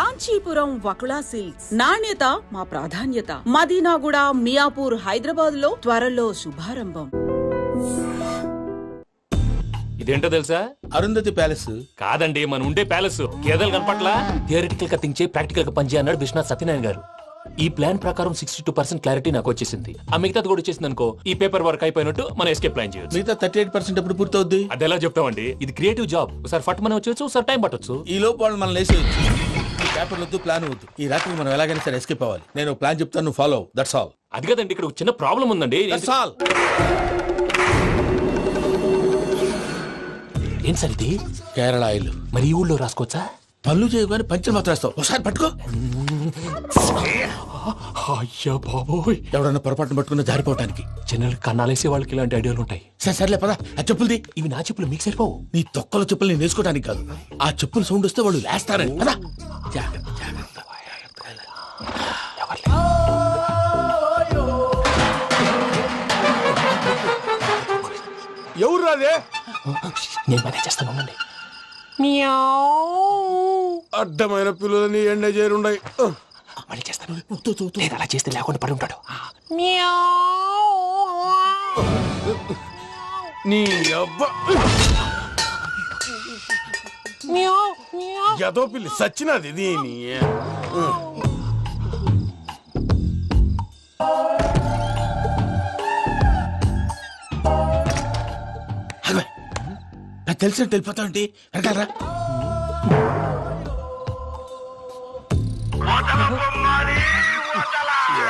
Kanchipuram Vakula silks, నాణ్యత మా ప్రాధాన్యత. మదీనాగూడ, మియాపూర్, హైదరాబాద్ లో త్వరలో శుభారంభం. ఇదేంటో తెలుసా? అరుంధతి ప్యాలెస్ కాదండి, మన ఉండే ప్యాలెస్. గేదెలు కనపట్లా? థియరిటికల్ గా థింక్ చేయి, ప్రాక్టికల్ గా పనిచేయ అన్నాడు విశ్వనాథ్ సత్యనారాయణ గారు. ఈ ప్లాన్ ప్రకారం 62% క్లారిటీ నాకు వచ్చేసింది. ఆ మిగతాది కూడా వచ్చేసింది అనుకో, ఈ పేపర్ వర్క్ అయిపోయినట్టు మనం ఎస్కేప్ ప్లాన్ చేయొచ్చు. మిగతా 38% ఎప్పుడు పూర్తవుద్ది? అది ఎలా చెప్తామండి? ఇది క్రియేటివ్ జాబ్. ఒకసారి ఫట్ మనం వచ్చేచ్చు, ఒకసారి టైం పట్టొచ్చు. ఈ లోపు వాళ్ళు మనం లేసేయచ్చు. ఈ పేపర్ వద్దు, ప్లాన్ వద్దు. ఈ రాత్రికి మనం ఎలాగైనా సరే ఎస్కేప్ అవ్వాలి. నేను ప్లాన్ చెప్తాను, నువ్వు ఫాలో. That's all. అది కదండి, ఇక్కడ ఒక చిన్న ప్రాబ్లం ఉందండి. That's all. ఏం సార్ ఇది? కేరళ ఆయిల్. మరి ఈ ఊళ్ళో రాసుకోవచ్చా? పళ్ళు చేయగానే పంచర్ మాత్రం వేస్తావు. ఒకసారి పట్టుకో. అయ్యా బాబోయ్, ఎవడన్నా పొరపాటున పట్టుకున్న జారిపోవటానికి. జనరల్ కన్నాలేసే వాళ్ళకి ఇలాంటి ఐడియాలు ఉంటాయి. సర్లే పదా, ఆ చెప్పులది. ఇవి నా చెప్పులు మీకు సరిపోవు. నీ తొక్కల చెప్పులు నేను వేసుకోవడానికి కాదు, ఆ చెప్పులు సౌండ్ వస్తే వాళ్ళు లేస్తారని. పదా. ఎవరు రాదే? నేను పనే చేస్తాను, ఉండండి. అడ్డమైన పిల్లలని ఎండ చేరుండయి. మళ్ళీ చేస్తాను. లేదు, అలా చేస్తే లేకుండా పడి ఉంటాడు. నీ అబ్బ ఎదో పిల్లి సచ్చినది దీని. నాకు తెలిసినట్టు వెళ్ళిపోతా ఉంటే వెనకాలరా.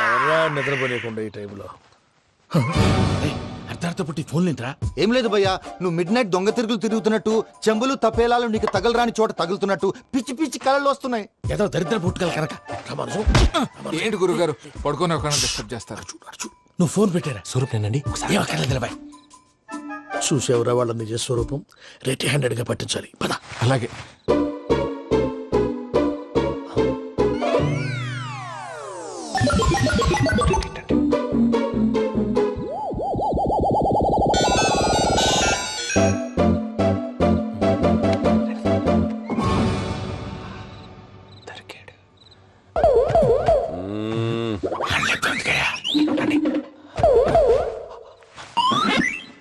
ఎవరా నిద్రపోలేకుండా ఈ టైంలో? అర్ధార్థ పుట్టి ఫోన్ లేంట్రా. ఏం లేదు భయ్యా, నువ్వు మిడ్ నైట్ దొంగ తిరుగులు తిరుగుతున్నట్టు, చెంబులు తపేలాలు నీకు తగలరాని చోట తగులుతున్నట్టు పిచ్చి పిచ్చి కళలు వస్తున్నాయి. ఏదో దరిద్ర పుట్టుకల కనుక. ఏంటి గురుగారు పడుకొని ఒక డిస్టర్బ్ చేస్తారు? నువ్వు ఫోన్ పెట్టారా? స్వరూప్ నేనండి. ఒకసారి నిలబాయ్. చూసేవరా వాళ్ళ నిజ స్వరూపం. రెట్టి హ్యాండెడ్ గా పట్టించాలి. పద. అలాగే.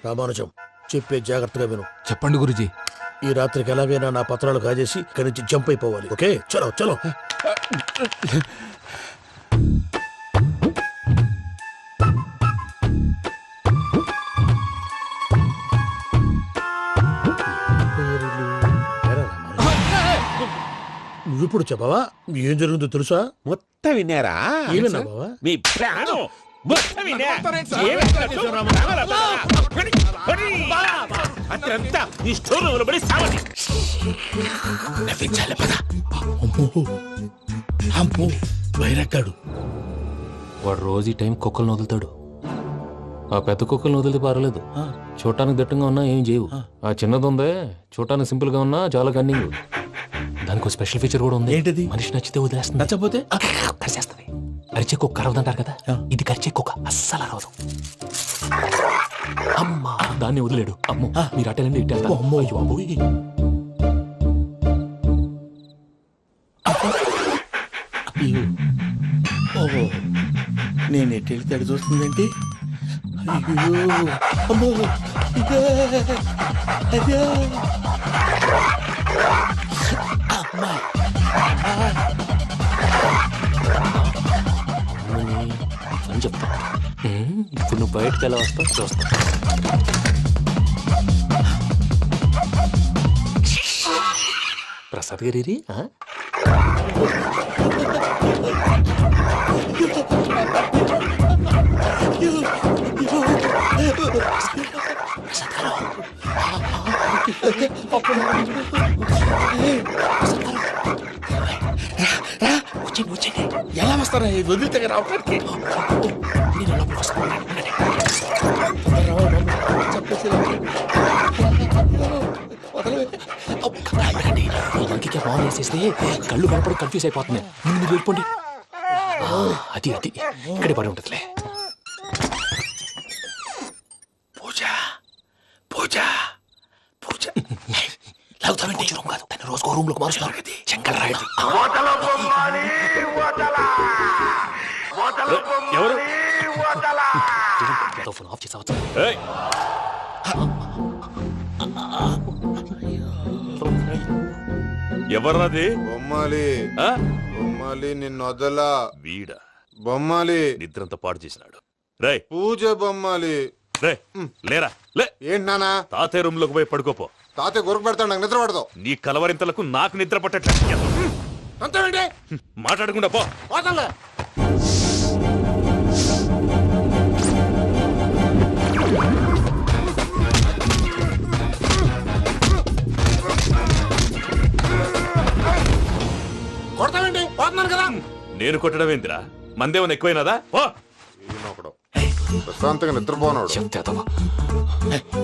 రామానుజం, చెప్పే జాగ్రత్తగా విను. చెప్పండి గురుజీ. ఈ రాత్రికి ఎలాగైనా నా పత్రాలు కాజేసి ఇక్కడి నుంచి జంప్ అయిపోవాలి. ఓకే, చలో చలో. నువ్విప్పుడు చెప్పవా ఏం జరుగుతుందో తెలుసా? మొత్తం విన్నారా? ఏమన్నా బావా? మీ ప్రాణం మొత్తం విన్నా. అత్రంతా ఈ స్టోర్ రూమ్ లో పడి సావండి. నవ్వించాలి. పద. అమ్మో అమ్మో, వైరక్కాడు. వాడు రోజు ఈ టైం కుక్కలను వదులుతాడు. ఆ పెద్ద కుక్కలను వదిలితే పర్వాలేదు, చూడటానికి దట్టంగా ఉన్నా ఏం చేయవు. ఆ చిన్నది ఉందే, చూడటానికి సింపుల్ గా ఉన్నా చాలా కన్నింగ్. దానికి ఒక స్పెషల్ ఫీచర్ కూడా ఉంది. ఏంటిది? మనిషి నచ్చితే వదిలేస్తుంది, నచ్చపోతే కరిచేస్తుంది. అరిచే కుక్క అరవదంటారు కదా, ఇది కరిచే కుక్క అస్సలు అరవదు. అమ్మా, దాన్ని వదిలేడు. అమ్మో, మీరు అటెండి ఇటు వెళ్తారు. అమ్మో అయ్యో బాబోయ్. ఓహో, నేను ఎటు వెళ్తే అటు చూస్తుందంటే. అయ్యో అమ్మో, ఇదే అదే. అమ్మా అని చెప్తా. ఇప్పుడు నువ్వు బయటకు ఎలా వస్తావు చూస్తా. ప్రసాద్ గారి ఎలా వస్తారా? వదిలితే రావడానికి ఇంకే బాగా వేసేస్తే కళ్ళు కనపడి కన్ఫ్యూజ్ అయిపోతుంది. ముందు మీరు వెళ్ళిపోండి. అది అది ఇక్కడే పడి ఉంటుందిలే. పూజ పూజ పూజ లాగుతామంటే కాదు, తను రోజుకు ఇంకో రూమ్ లోకి మారుస్తున్నారు చెక్కల రాయుడు. ఎవరు ఫోన్ ఆఫ్ చేసావచ్చు. ఏయ్! ఎవర్రాది బొమ్మాలి ఆ? బొమ్మాలి నిన్ను వదలా వీడా బొమ్మాలి నిద్రంతా పాడు చేసినాడు. రేయ్ పూజ బొమ్మాలి రే లేరా లే, ఏంటి నానా తాతయ్య రూమ్ లోకి పోయి పడుకోపో. తాతయ్య గొరకు పెడతాడు నాకు నిద్ర పడతావు నీ కలవరింతలకు నాకు నిద్ర పట్టట్లేదు. అంతేంటి మాట్లాడకుండా పో. పోతాలే కొడతావేంటి పోతున్నాను కదా నేను కొట్టడం ఏంటిరా? మందేమన్నా ఎక్కువైనదా? పో. ఈయనొకడు ప్రశాంతంగా నిద్రపోనాడు చెప్తేదవా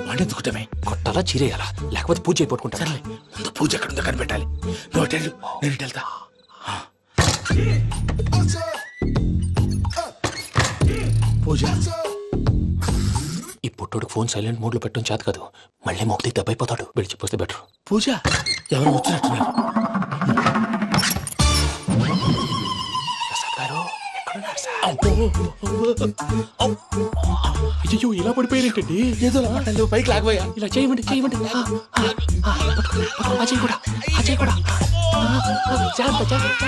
వాడెందుకుంటామే కొట్టాలా చీరేయాలా లేకపోతే పూజ అయిపోట్టుకుంటా. ముందు పూజ ఎక్కడ ఉందో కనిపెట్టాలి. నువ్వు అటెళ్ళు, నేను ఇటు వెళ్తా. పూజ ఈ పుట్టోడు ఫోన్ సైలెంట్ మోడ్ లో పెట్టడం చేత కాదు. మళ్ళీ మొక్కి దెబ్బైపోతాడు. వెళ్ళి చెప్పొస్తే బెటర్. పూజ ఎవరు వచ్చినట్టున్నారు. అయ్యో ఇలా పడిపోయినట్టండి. ఏదో మాట్లాడలేవు, పైకి లాగబోయా. ఇలా చేయమండి చేయమండి. అజయ్ కూడా అజయ్ కూడా జాగ్రత్త జాగ్రత్త.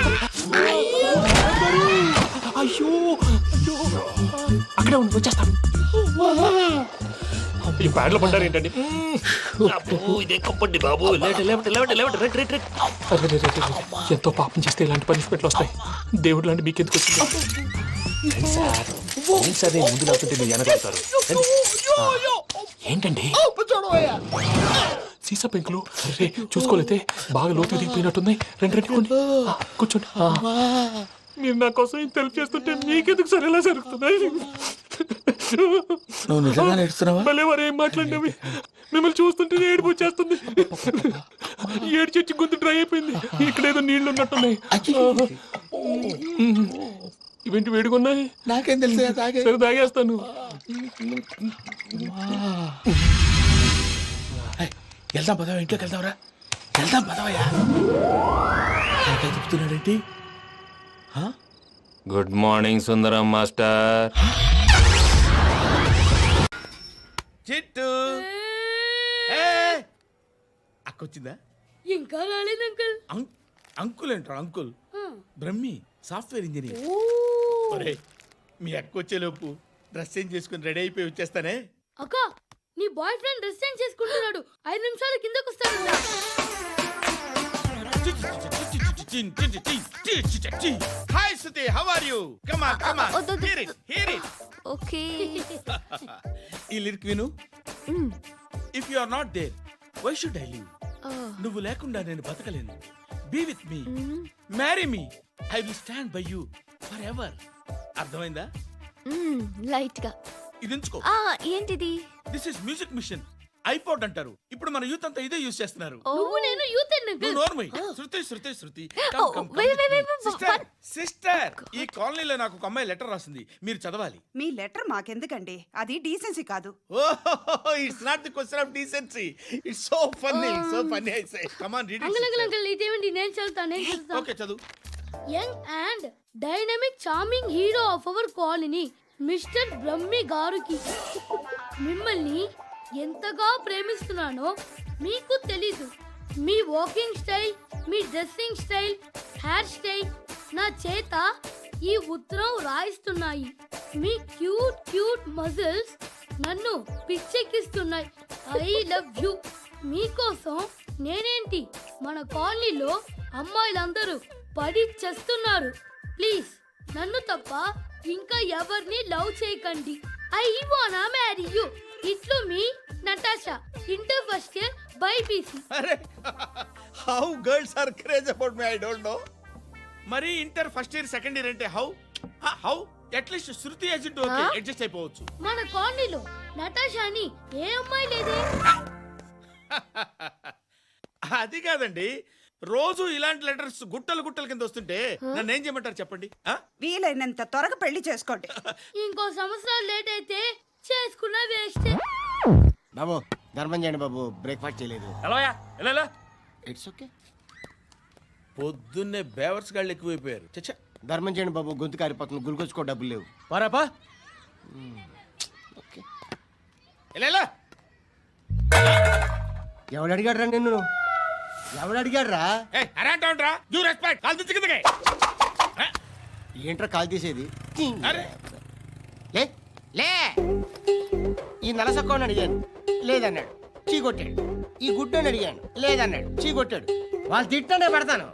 అయ్యో అయ్యో అక్కడే ఉండి వచ్చేస్తాను. ఈ బ్యాడ్లో పడ్డారు ఏంటండి? ఇదే కప్పండి బాబు. ఎంతో పాపం చేస్తే ఇలాంటి పనిష్మెంట్లు వస్తాయి. దేవుడు లాంటి మీకెందుకు వచ్చింది సార్? ముందు లేకుంటే మీరు వెనకాడతారు. ఏంటండి సీసా పెంకులు చూసుకోలేతే బాగా లోతు దిగిపోయినట్టున్నాయి. రెండు కూర్చోండి. మీరు నా కోసం ఇంత హెల్ప్ చేస్తుంటే మీకెందుకు సరే ఎలా జరుగుతున్నాయి? నువ్వు నిజంగా నేర్చుతున్నావా? భలే వారు ఏం మాట్లాడినవి. మిమ్మల్ని చూస్తుంటే ఏడుపు వచ్చేస్తుంది. ఏడ్చి గొంతు డ్రై అయిపోయింది. ఇక్కడ ఏదో నీళ్లు ఉన్నట్టున్నాయి. ఇవేంటి వేడుకున్నాయి? నాకేం తెలుసు, సరే తాగేస్తాను. వెళ్దాం పదవా, ఇంట్లోకి వెళ్దాంరా. వెళ్దాం పదవయ్యా. చెప్తున్నాడేంటి? గుడ్ మార్నింగ్ సుందరం మాస్టర్. చిట్టు అక్కొచ్చిందా? ఇంకా రాలేదు అంకుల్. అంకుల్ ఏంట్రా అంకుల్? Brahmi software engineer. ఒరేయ్, మీ అక్కొచ్చేలోపు డ్రెస్ చేంజ్ చేసుకుని రెడీ అయిపోయి వచ్చేస్తానే. అక్క, నీ బాయ్ ఫ్రెండ్ డ్రెస్ చేంజ్ చేసుకుంటున్నాడు. 5 నిమిషాలు కిందకు వస్తాడు. Hi Suti, how are you? Come on come on, hear it hear it. Okay. ఈ లిరిక్ విను. If you are not there why should I live? నువ్వు లేకుండా నేను బతకలేను. Be with me, marry me, I will stand by you forever. అర్థమైందా? Light గా. ఇది ఉంచుకో. ఏంటిది? This is music machine. IPod అంటారు. ఇప్పుడు మన యూత్ అంతా ఇదే యూస్ చేస్తున్నారు. నువ్వు నేను యూత్ నువ్వు నోర్మై. శృతి శృతి శృతి. సిస్టర్. సిస్టర్, ఈ కాలనీలో నాకు ఒక అమ్మాయి లెటర్ రాసింది, మీరు చదవాలి. మీ లెటర్ మాకెందుకండి? అది డీసెన్సీ కాదు. Oh, it's not the question of decency. It's so funny I say. Come on read it. Uncle ఇదేమిటి? నేను చదువుతాను. ఓకే చదువు. Young and dynamic charming hero of our colony mister Brahmi గారికి మిమ్మల్ని ఎంతగా ప్రేమిస్తున్నానో మీకు తెలీదు. మీ వాకింగ్ స్టైల్, మీ డ్రెస్సింగ్ స్టైల్, హెయిర్ స్టైల్ నా చేత ఈ ఉత్తరం రాయిస్తున్నాయి. మీ క్యూట్ మజిల్స్ నన్ను పిచ్చెక్కిస్తున్నాయి. I love you. మీకోసం నేనేంటి, మన కాలనీలో అమ్మాయిలందరూ పడి చేస్తున్నారు. ప్లీజ్ నన్ను తప్ప ఇంకా ఎవరిని లవ్ చేయకండి. ఐ వానా మ్యారీ యూ. ఇట్లు మీ Natasha, inter first year BiPC. అరే, how girls are craze about me I don't know. మరి inter first year second year అంటే how at least Shruti agent okay adjust అయిపోవచ్చు. మన కాలనీలో నటాషా అని ఏ అమ్మాయి లేదే. అది కాదండి, రోజు ఇలాంటి లెటర్స్ గుట్టలు కింద వస్తుంటే నన్ను ఏం చేయమంటారు చెప్పండి? వీలైనంత త్వరగా పెళ్లి చేసుకోండి. ఇంకో సంవత్సరాలు లేట్ అయితే చేసుకున్న వేస్ట్. బాబు ధర్మం చేయండి బాబు, బ్రేక్ఫాస్ట్ చేయలేదు. ఎలా ఇట్స్ ఓకే. పొద్దున్నే బేవర్స్ గాళ్ళు ఎక్కువైపోయారు చచ్చా. ధర్మం చేయండి బాబు, గొంతు కారిపోతుంది, గురికొచ్చుకో డబ్బులు లేవు. పారాపా ఎలా ఎవడు అడిగాడు రా నిన్ను? ఎవడు అడిగాడు రా? అరే అంటావుంట్రా యూ రెస్పెక్ట్ కాల్ తెచ్చి కిందకి. ఏంట్రా కాల్ తీసేది? అరే లే లే. ఈ నలసక్కని అడిగాను, లేదన్నాడు, చీ కొట్టాడు. ఈ గుడ్డని అడిగాను, లేదన్నాడు, చీ కొట్టాడు. వాళ్ళు తిట్టానే పెడతాను.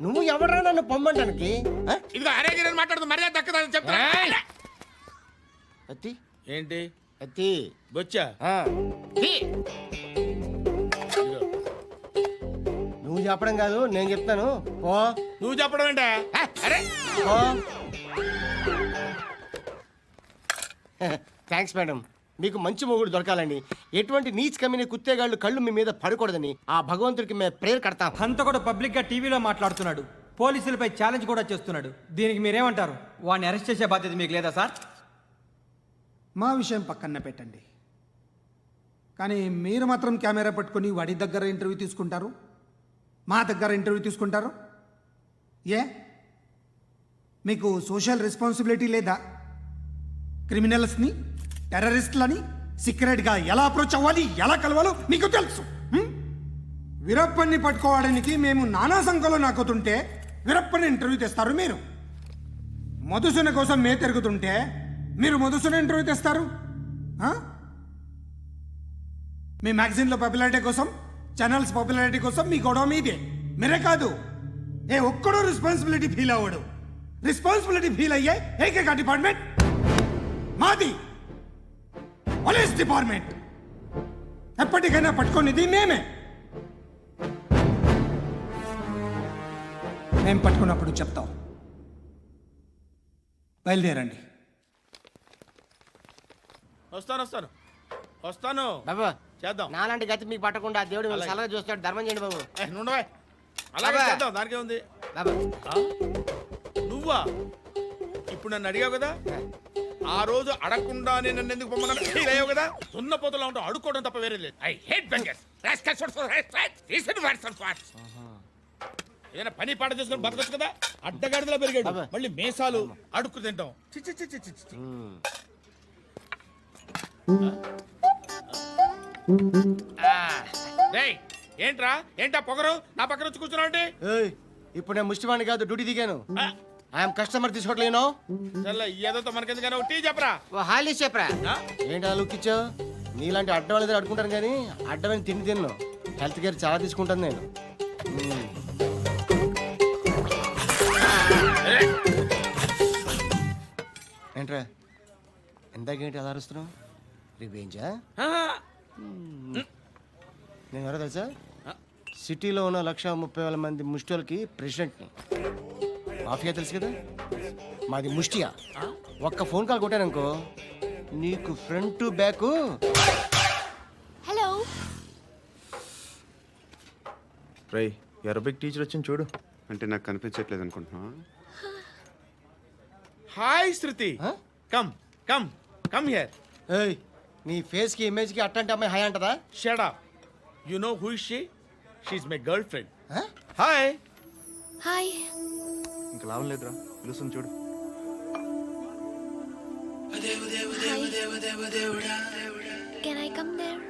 నువ్వు ఎవడరా నన్ను పొమ్మంటానికి? ఆ? ఇదిగో అరే గిరని మాట్లాడుతూ మర్యాద దక్కదని చెప్తా. అత్తి ఏంటి అత్తి బొచ్చా? ఆ. తీ. ఇదిగో. నువ్వు చెప్పడం కాదు, నేను చెప్తాను. ఓ నువ్వు చెప్పడం ఏంటే? అరే ఓ. Thanks madam. మీకు మంచి మొగుడు దొరకాలని, ఎటువంటి నీచ్ కమ్మిన కుత్తేగాళ్ళు కళ్ళు మీ మీద పడకూడదని ఆ భగవంతుడికి మేము ప్రేయర్ కడతాం. అంత కూడా పబ్లిక్ గా టీవీలో మాట్లాడుతున్నాడు, పోలీసులపై ఛాలెంజ్ కూడా చేస్తున్నాడు. దీనికి మీరేమంటారు? వాడిని అరెస్ట్ చేసే బాధ్యత మీకు లేదా సార్? మా విషయం పక్కన పెట్టండి, కానీ మీరు మాత్రం కెమెరా పట్టుకొని వాడి దగ్గర ఇంటర్వ్యూ తీసుకుంటారు, మా దగ్గర ఇంటర్వ్యూ తీసుకుంటారు. ఏ మీకు సోషల్ రెస్పాన్సిబిలిటీ లేదా? క్రిమినల్స్ని, టెర్రరిస్టులని సీక్రెట్గా ఎలా అప్రోచ్ అవ్వాలి, ఎలా కలవాలో మీకు తెలుసు. వీరప్పన్ని పట్టుకోవడానికి మేము నానా సంఖ్యలో నాకుతుంటే వీరప్పని ఇంటర్వ్యూ తెస్తారు మీరు. మధుసూన కోసం మే తిరుగుతుంటే మీరు మధుసూన ఇంటర్వ్యూ తెస్తారు. మీ మ్యాగజైన్లో పాపులారిటీ కోసం, ఛానల్స్ పాపులారిటీ కోసం మీ గొడవ మీదే. మీరే కాదు, ఏ ఒక్కడో రెస్పాన్సిబిలిటీ ఫీల్ అవ్వడు. రెస్పాన్సిబిలిటీ ఫీల్ అయ్యే ఏకైక డిపార్ట్మెంట్ మాది, పోలీస్ డిపార్ట్మెంట్. ఎప్పటికైనా పట్టుకునేది మేమే. మేము పట్టుకున్నప్పుడు చెప్తాం. బయలుదేరండి. వస్తాను బాబా చేద్దాం. నాలాంటి గతి మీకు పట్టకుండా దేవుడు మిమ్మల్ని సలహా చూస్తాడు. ధర్మం చేయండి బాబు. నుండవే అలాగే బాబా. చేద్దాం, దానికే ఉంది. బాబా నువ్వా ఇప్పుడు నన్ను అడిగావు కదా, ఆ రోజు అడగకుండా నేను నన్ను ఎందుకు పొమ్మన్నా ఫీల్ అయ్యావు కదా. సున్న పోతలో ఉంటావు, అడుక్కోవడం తప్ప వేరే లేదు. I hate bangers. ఏదైనా పని పాట చేసుకుని బతకొచ్చు కదా. అడ్డగాడిదలా పెరిగాడు, అబ్బా. మళ్ళీ మేసాలు అడుక్కు తింటాం. చి చి చి చి చి చి. రేయ్, ఏంట్రా ఏంటా పొగరు నా పక్కన వచ్చి కూర్చున్నావు అంటే? ఏయ్, ఇప్పుడు నేను ముష్టివాణి కాదు, డ్యూటీ దిగాను. ఐఎమ్ కస్టమర్ తీసుకోవట్లేను. ఏదో మనకెందుకైనా టీ చెప్పరా. ఓ హాలీస్ చెప్పరా. ఆ? ఏంటి అలా లుక్ ఇచ్చావు? నీలాంటి అడ్డం వాళ్ళ దగ్గర అడుకుంటాను కానీ అడ్డమైన తిండి తిన్ను. హెల్త్ కేర్ చాలా తీసుకుంటాను నేను. ఏంట్రా ఎందాకేంటి అలా అరుస్తున్నావు? రివేంజా? నేను ఎవరో తెలుసా? సిటీలో ఉన్న 130,000 మంది ముష్టిలకి ప్రెసిడెంట్ని. మాఫియా తెలుసు కదా, మాది ముష్టియా. ఒక్క ఫోన్ కాల్ కొట్టాననుకో నీకు ఫ్రంట్ టు బ్యాక్. హలో రై అరబిక్ టీచర్ వచ్చింది చూడు. అంటే నాకు కనిపించట్లేదు అనుకుంటున్నా. Hi Shruti, come come come here. ఏయ్, నీ ఫేస్ కి ఇమేజ్ కి అట్లాంటి అమ్మాయి హాయ్ అంటదా? Shut up. You know who is she? She is my girl friend. Hi. Hi. ఇంకా లాభం లేదురా, పిలుస్తుంది చూడు. Can I come there?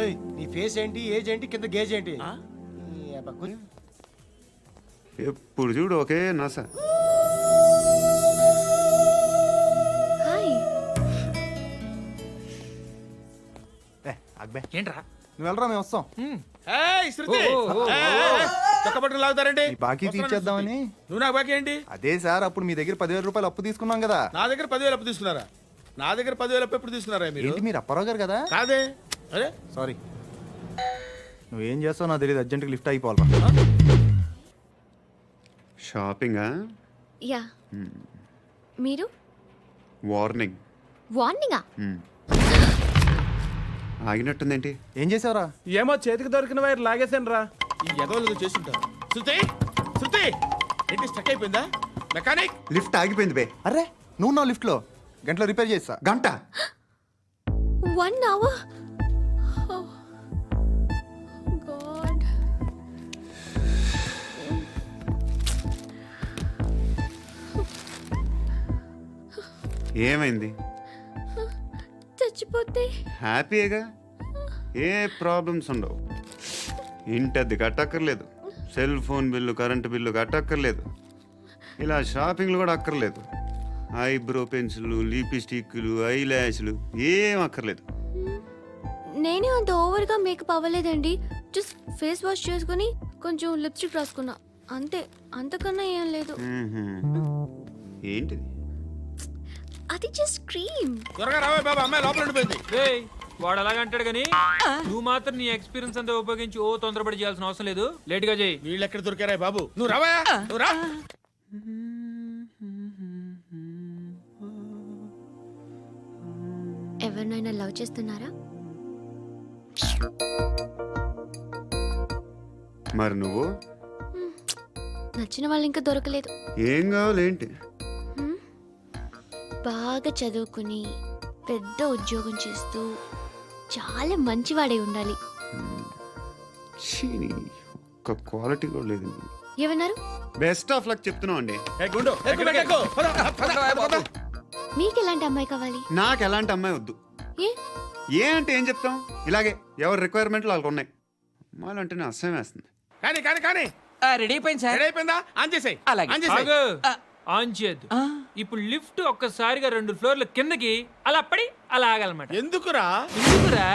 ఏయ్, నీ ఫేస్ ఏంటి, ఏజ్ ఏంటి, కింద గేజ్ ఏంటి? ఈ అబ్బా ఎప్పుడు చూడు ఒకే నాస. హాయ్. ఏంట్రా? నువ్వు వెళ్ళరా, మేము వస్తాం. హాయ్ శృతి. చక్కబట్టలు లాగుతారండి. ఈ బాకీ తీర్చేద్దామని. నువ్వు నాకు బాకీ ఏంటి? అదే సార్, అప్పుడు మీ దగ్గర 10,000 రూపాయలు అప్పు తీసుకున్నాం కదా. నా దగ్గర 10,000 అప్పు తీసుకున్నారా? నా దగ్గర 10,000 అప్పు ఎప్పుడు తీసుకున్నారా మీరు? ఏంటి మీరు అప్పారావు గారు కదా? కాదే. అరే సారీ. నువ్వేం చేస్తావు నాకు తెలియదు, అర్జెంట్గా లిఫ్ట్ అయిపోవాలి. షాపింగా? యా. మీరు? వార్నింగ్. వార్నింగా? ఆగినట్టుందేంటి? ఏం చేసావురా? ఏమో చేతికి దొరికిన వైర్ లాగేసాను రా. ఈ ఎదవలు చేస్తుంటారు. శృతి శృతి ఏంటి స్టక్ అయిపోయిందా? మెకానిక్. లిఫ్ట్ ఆగిపోయింది బే. అరే నువ్వు నా లిఫ్ట్లో గంటలో రిపేర్ చేస్తా. గంట? 1 hour? ఏమైంది? చచ్చిపోతే హ్యాపీగా, ఏ ప్రాబ్లమ్స్ ఉండవు. ఇంటద్ది కట్టక్కర్లేదు, cell phone bill, current bill కట్టక్కర్లేదు, ఇలా షాపింగ్లు కూడా అక్కర్లేదు. ఐబ్రో పెన్సిల్, లిప్స్టిక్లు, ఐ ల్యాష్లు ఏం అక్కర్లేదు. నేనే అంత ఓవర్గా మేకప్ అవ్వలేదండి. జస్ట్ ఫేస్ వాష్ చేసుకుని కొంచెం లిప్స్టిక్ రాసుకున్నా అంతే, అంతకన్నా ఏం లేదు. ఏంటిది? అది జస్ట్ క్రీమ్. త్వరగా రావే బాబా, అమ్మాయి లోపల ఉండిపోయింది. వాడు అలాగంటాడు కానీ నువ్వు మాత్రం నీ ఎక్స్పీరియన్స్ అంతా ఉపయోగించి ఓ తొందరపడి చేయాల్సిన అవసరం లేదు. లేట్ గా చేయి. వీళ్ళు ఎక్కడ దొరికారా బాబు? నువ్వు రావా, నువ్వు రా. ఎవరినైనా లవ్ చేస్తున్నారా? మరి నువ్వు? నచ్చిన వాళ్ళు ఇంకా దొరకలేదు. ఏం కావాలి ఏంటి? బాగా చదువుకుని పెద్ద ఉద్యోగం చేస్తూ చాలా మంచివాడై ఉండాలి. ఒక్క క్వాలిటీ కూడా లేదు. ఏమన్నారు? బెస్ట్ ఆఫ్ లక్ చెప్తున్నావు అండి. ఏ గుండు, ఎక్కు, ఎక్కు. పద, పద, పద. మీకు ఎలాంటి అమ్మాయి కావాలి? నాకు ఎలాంటి అమ్మాయి వద్దు. ఏ అంటే ఏం చెప్తాం, ఇలాగే ఎవరి రిక్వైర్మెంట్లు వాళ్ళకు ఉన్నాయి. అమ్మాయిలు అంటే నేను అసహ్యం వేస్తుంది. కానీ కానీ కానీ రెడీ అయిపోయింది సార్. రెడీ అయిపోయిందా? ఆన్ చేసేయ్. ఆన్ చేసేయ్. ఆన్ చేయద్దు. ఇప్పుడు లిఫ్ట్ ఒక్కసారిగా 2 ఫ్లోర్ల కిందకి అలా పడి అలా ఆగాలన్నమాట. ఎందుకురా? ఎందుకురా?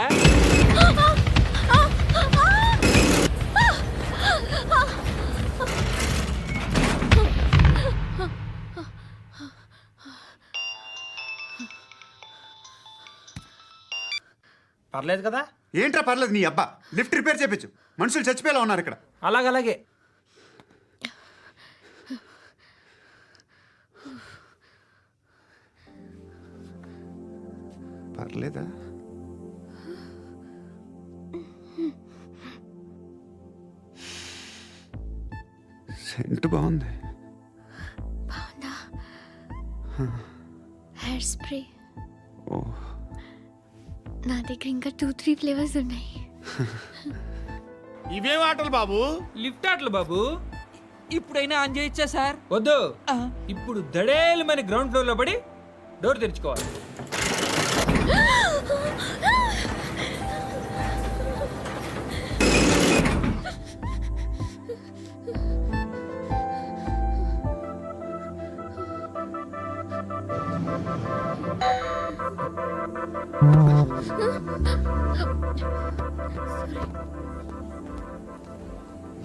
పర్లేదు కదా? ఏంట్రా పర్లేదు నీ అబ్బా. లిఫ్ట్ రిపేర్ చేపించు, మనుషులు చచ్చిపోయేలా ఉన్నారు ఇక్కడ. అలాగే పర్లేదా? సెంట్ బాగుంది. బాగుందా? Hair spray. ఓ, నా దగ్గర ఇంకా 2-3 ఫ్లేవర్స్ ఉన్నాయి. ఇవేం ఆటలు బాబు? లిఫ్ట్ ఆటలు బాబు. ఇప్పుడైనా ఆన్ చేయొచ్చా సార్? వద్దు. ఇప్పుడు దడేలు మన గ్రౌండ్ ఫ్లోర్ లో పడి డోర్ తెరుచుకోవాలి.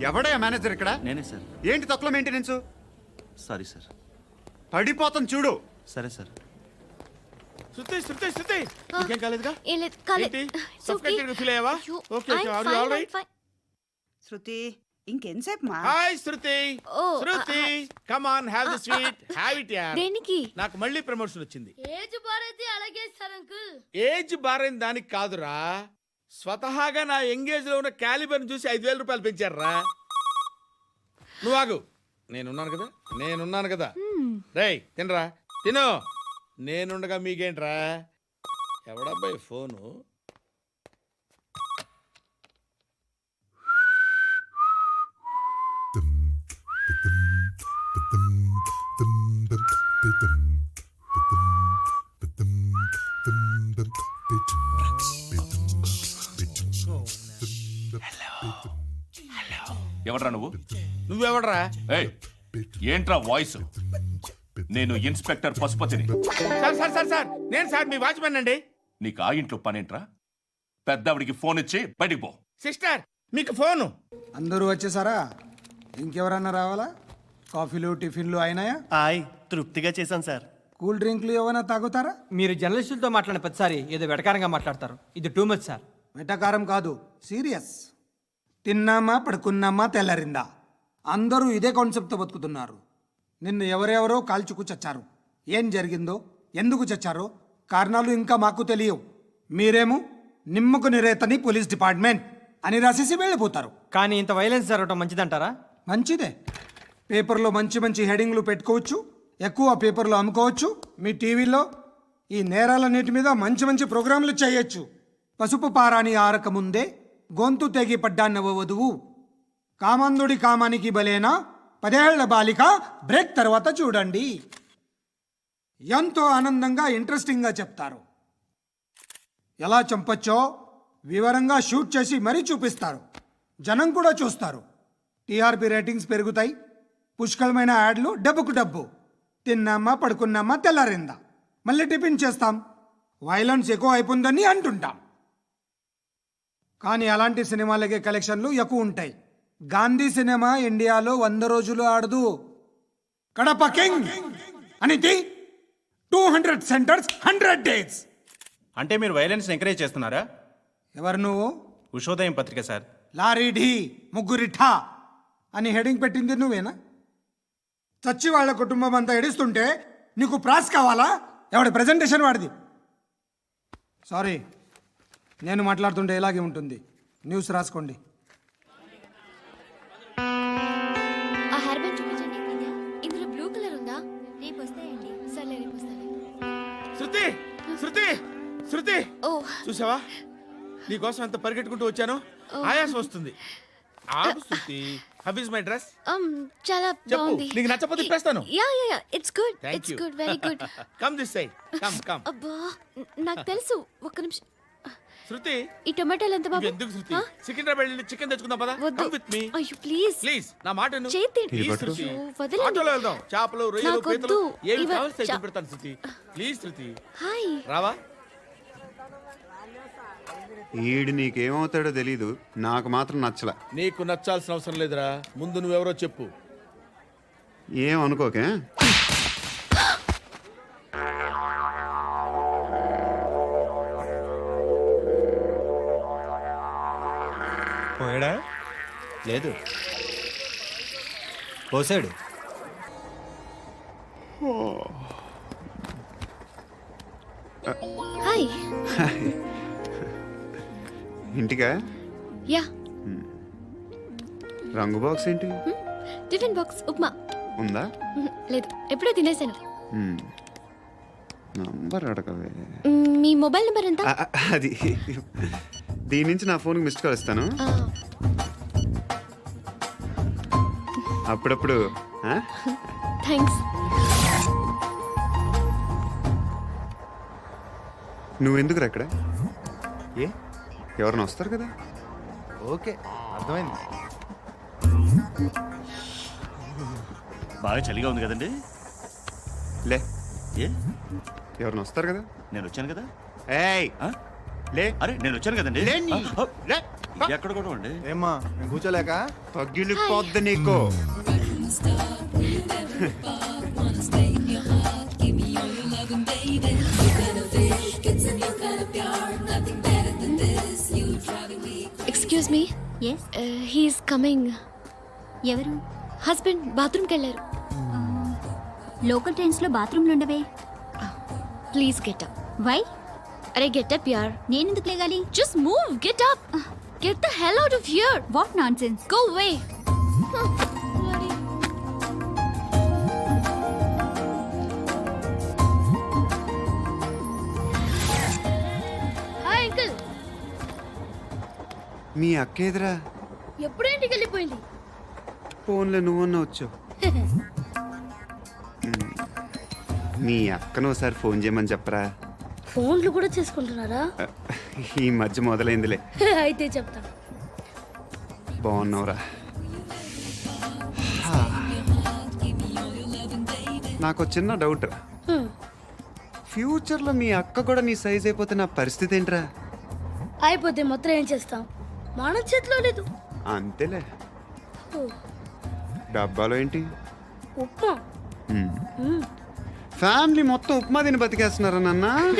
ఎవడయ్యా మేనేజర్ ఇక్కడ? నేనే సార్. ఏంటి తక్కువ మెయింటెనెన్స్? Sorry sir. పడిపోతాం చూడు. సరే సార్. శృతి, శృతి, శృతి, నీకేం కాలేదుగా? ఏం లేదు, కాలేదు. ఏంటి? Suffocated గా ఫీల్ అయ్యావా? Okay, are you all right? Shruti, ఇంకెంతసేపు మా? Hi Shruti. Oh, Shruti, come on, have the sweet, have it యార్. దేనికి? నాకు మళ్ళీ ప్రమోషన్ వచ్చింది. ఏజ్ బారైతే అలాగే సార్ అంకుల్. ఏజ్ బారైన దానికి కాదురా, స్వతహాగా నా ఎంగేజ్ లో ఉన్న క్యాలిబర్ చూసి 5,000 రూపాయలు పెంచారా. నువ్వు ఆగు, నేనున్నాను కదా. రేయ్ తినరా, తిను. నేనుండగా మీకేంట్రా? ఎవడబ్బాయి ఫోను? ఎవడ్రా నువ్వు? నువ్వెవడరా? ఏయ్, ఏంట్రా వాయిస్? నేను ఇన్స్పెక్టర్ పశుపతిని. సార్ నేను సార్ మీ వాచ్మెన్ అండి. నీకు ఆ ఇంట్లో పనేంట్రా? పెద్దవిడికి ఫోన్ ఇచ్చి బయటికి పో. సిస్టర్, మీకు ఫోను. అందరూ వచ్చేసారా? ఇంకెవరన్నా రావాలా? కాఫీలు టిఫిన్లు అయినాయా? తృప్తిగా చేశాను సార్. కూల్ డ్రింక్లు ఏమైనా తాగుతారా? మీరు జర్నలిస్టులతో మాట్లాడిన ప్రతిసారి ఏదో వెటకారంగా మాట్లాడతారు. ఇది టూ మచ్ సార్. వెటకారం కాదు, సీరియస్. తిన్నామా పడుకున్నామా తెల్లరిందా, అందరూ ఇదే కాన్సెప్ట్తో బతుకుతున్నారు. నిన్ను ఎవరెవరో కాల్చుకు చచ్చారు. ఏం జరిగిందో, ఎందుకు చచ్చారో కారణాలు ఇంకా మాకు తెలియవు. మీరేమో నిమ్మకు నిరేతని పోలీస్ డిపార్ట్మెంట్ అని రాసేసి వెళ్ళిపోతారు. కానీ ఇంత వైలెన్స్ జరగటం మంచిదంటారా? మంచిదే. పేపర్లో మంచి మంచి హెడింగ్లు పెట్టుకోవచ్చు, ఎక్కువ పేపర్లు అమ్ముకోవచ్చు. మీ టీవీలో ఈ నేరాలన్నిటి మీద మంచి మంచి ప్రోగ్రాంలు చేయొచ్చు. పసుపు పారాని ఆరక ముందే గొంతు తెగి పడ్డాన్నవ వధువు, కామందుడి కామానికి బలేనా 10 ఏళ్ల బాలిక, బ్రేక్ తర్వాత చూడండి. ఎంతో ఆనందంగా ఇంట్రెస్టింగ్గా చెప్తారు. ఎలా చంపచ్చో వివరంగా షూట్ చేసి మరీ చూపిస్తారు. జనం కూడా చూస్తారు. టీఆర్పీ రేటింగ్స్ పెరుగుతాయి. పుష్కలమైన యాడ్లు, డబ్బుకు డబ్బు. తిన్నామా, పడుకున్నామా, తెల్లారిందా, మళ్ళీ టిఫిన్ చేస్తాం. వైలెన్స్ ఎక్కువ అయిపోయిందని అంటుంటాం. కానీ అలాంటి సినిమాలకే కలెక్షన్లు ఎక్కువ ఉంటాయి. గాంధీ సినిమా ఇండియాలో 100 రోజులు ఆడదు. కడప కింగ్ అనితి 200 సెంటర్స్ 100 డేస్. అంటే మీరు వైలెన్స్ ఎంకరేజ్ చేస్తున్నారా? ఎవరు నువ్వు? ఉషోదయం పత్రిక సార్. లారీ ఢీ ముగ్గురి ఠా అని హెడింగ్ పెట్టింది నువ్వేనా? చచ్చి వాళ్ళ కుటుంబం అంతా ఎడుస్తుంటే నీకు ప్రాస్ కావాలా? ఎవడి ప్రజెంటేషన్ వాడిది. సారీ, నేను మాట్లాడుతుంటే ఇలాగే ఉంటుంది. న్యూస్ రాసుకోండి. ఆ హెయిర్ బ్యాండ్ చూపించండి. ఇందులో బ్లూ కలర్ ఉందా? రేపు వస్తాయండి. సర్లే, రేపు వస్తాను. శృతి శృతి శృతి, ఓ, చూసావా నీకోసం ఎంత పరిగెట్టుకుంటూ వచ్చాను. ఆయాసం వస్తుంది. ఆగు Shruti. How is my dress? చాలా చెప్పు. బాగుంది. నీకు నచ్చకపోతే తిప్పేస్తాను. Yeah yeah yeah, it's good. Thank it's you. Good, very good. Come this side. Come come. అబ్బా, నాకు తెలుసు. ఒక్క నిమిషం. శృతి, ఈ టొమాటోలు ఎంత బాబు? ఎందుకు శృతి? ఆ? సికింద్రాబాద్ వెళ్ళి చికెన్ తెచ్చుకుందాం పదా. వద్దు. కమ్ విత్ మీ అయ్యో ప్లీజ్. ప్లీజ్. నా మాట విను. చేతి Please, పట్టు. శృతి. అయ్యో, వదలండి. ఆటోలో వెళ్దాం. చేపలు, రొయ్యలు, నాకు పీతలు వద్దు. ఏమి ఇవ- కావాలి చా- పెడతాను శృతి. Please Shruti, hi. రావా? ఈడు నీకేమవుతాడో తెలీదు, నాకు మాత్రం నచ్చలా. నీకు నచ్చాల్సిన అవసరం లేదురా. ముందు నువ్వెవరో చెప్పు. ఏం అనుకోకే. పోయాడా? లేదు, పోసాడు. హాయ్. ఇంటికా? యా. రంగు బాక్స్ ఏంటి టిఫిన్ బాక్స్ ఉప్మా. ఉందా? లేదు, ఎప్పుడో తినేసాను. నంబర్ అడగవే. మీ మొబైల్ నెంబర్ ఎంత? అది దీని నుంచి నా ఫోన్కి మిస్డ్ కాల్ ఇస్తాను. అప్పుడప్పుడు. థ్యాంక్స్. నువ్వెందుకురా అక్కడ? ఏ, ఎవరైనా వస్తారు కదా. ఓకే, అర్థమైంది. బాగా చలిగా ఉంది కదండి. లే, ఏ, ఎవరైనా వస్తారు కదా. నేను వచ్చాను కదా. ఏయ్, ఆ? లే. అరే నేను వచ్చాను కదండి. లేని. ఆ, లే. ఎక్కడ కూడా అండి. ఏమ్మా, నేను కూర్చోలేక? పగిలిపోద్ది నీకు. Excuse me. Yes, he's coming. ఎవరు? హస్బెండ్ బాత్రూమ్కి వెళ్ళారు. లోకల్ ట్రైన్స్లో బాత్రూమ్లు ఉండవే. Please get up. వై? అరే గెట్ అప్ యార్. నేనెందుకు లేగాలి? Just move, get up. Get the hell out of here. What nonsense. Go away. Hi uncle. మీ అక్క ఎదురా? ఎప్పుడు ఇంటికి వెళ్ళిపోయింది? ఫోన్లో నువ్వన్నా వచ్చావు. మీ అక్కను ఒకసారి ఫోన్ చేయమని చెప్పరా. ఫోన్లు కూడా చేసుకుంటున్నారా? ఈ మధ్య మొదలైందిలే. అయితే చెప్తా. బాగున్నావురా. నాకు చిన్న డౌట్ రా. ఫ్యూచర్లో మీ అక్క కూడా నీ సైజ్ అయిపోతే నా పరిస్థితి ఏంట్రా? అయిపోతే మొత్తం ఏం చేస్తాం? మన చేతిలో లేదు. అంతేలే. డబ్బాలో ఏంటి? ఉప్మా. ఫ్యామిలీ మొత్తం ఉప్మా తిని బతికేస్తున్నారా నాన్న?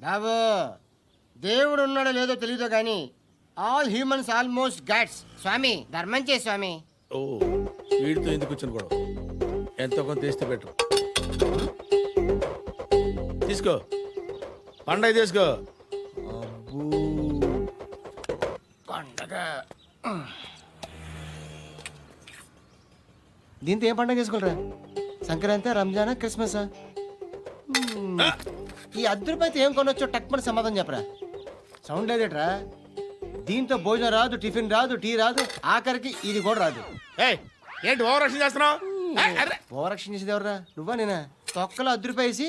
బాబు, దేవుడు ఉన్నాడో లేదో తెలియదు కానీ ఆల్ హ్యూమన్స్ ఆల్మోస్ట్ గాడ్స్. స్వామి, ధర్మం చే స్వామి. ఓ, వీడితో ఎందుకు వచ్చిన గొడవ? ఎంతో కొంత తీస్తే పెట్టు. తీసుకో, పండగ తీసుకో. పండగ. దీంతో ఏం పండగ చేసుకోరా? సంక్రాంతి, రంజానా, క్రిస్మసా? ఈ ₹10 ఏం కొనొచ్చో టక్మని సమాధానం చెప్పరా. సౌండ్ లేదేట్రా? దీంతో భోజనం రాదు, టిఫిన్ రాదు, టీ రాదు, ఆఖరికి ఇది కూడా రాదు. ఏయ్, ఏంటి ఓవర్ యాక్షన్ చేస్తున్నావు? ఓవరాక్షన్ చేసేది ఎవరా నువ్వా నేనా తొక్కలో అద్దరిపేసి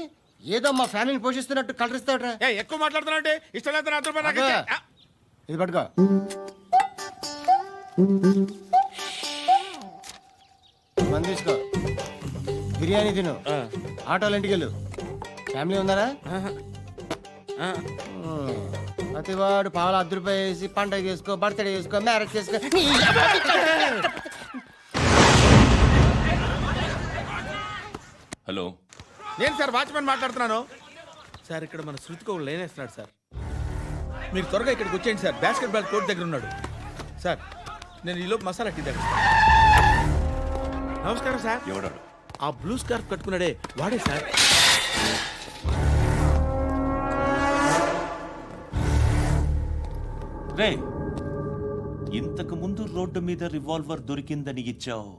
ఏదో మా ఫ్యామిలీని పోషిస్తున్నట్టు కలరిస్తాడ్రా. ఎక్కువ మాట్లాడుతున్నా ఇష్టం లేదు నా రూపాయలు నాకు ఇచ్చే. ఆ, ఇది పట్టుకో. మంది తీసుకో, బిర్యానీ తిను, ఆటోలు ఇంటికి వెళ్ళు. ఫ్యామిలీ ఉందారా? ప్రతివాడు పావులు ₹10 పండగ చేసుకో, బర్త్డే చేసుకో, మ్యారేజ్ చేసుకో. హలో, నేను సార్ వాచ్మెన్ మాట్లాడుతున్నాను సార్. ఇక్కడ మన శృతికి ఒక లైన్ వేస్తున్నాడు సార్. మీరు త్వరగా ఇక్కడికి వచ్చేయండి సార్. బాస్కెట్ బాల్ కోర్ట్ దగ్గర ఉన్నాడు సార్. నేను ఈలోపు మసాలా టీ దగ్గర. నమస్కారం సార్. ఎవడాడు? ఆ బ్లూ స్కార్ఫ్ కట్టుకున్నాడే వాడే సార్. రే, ఇంతకు ముందు రోడ్డు మీద రివాల్వర్ దొరికిందని ఇచ్చావు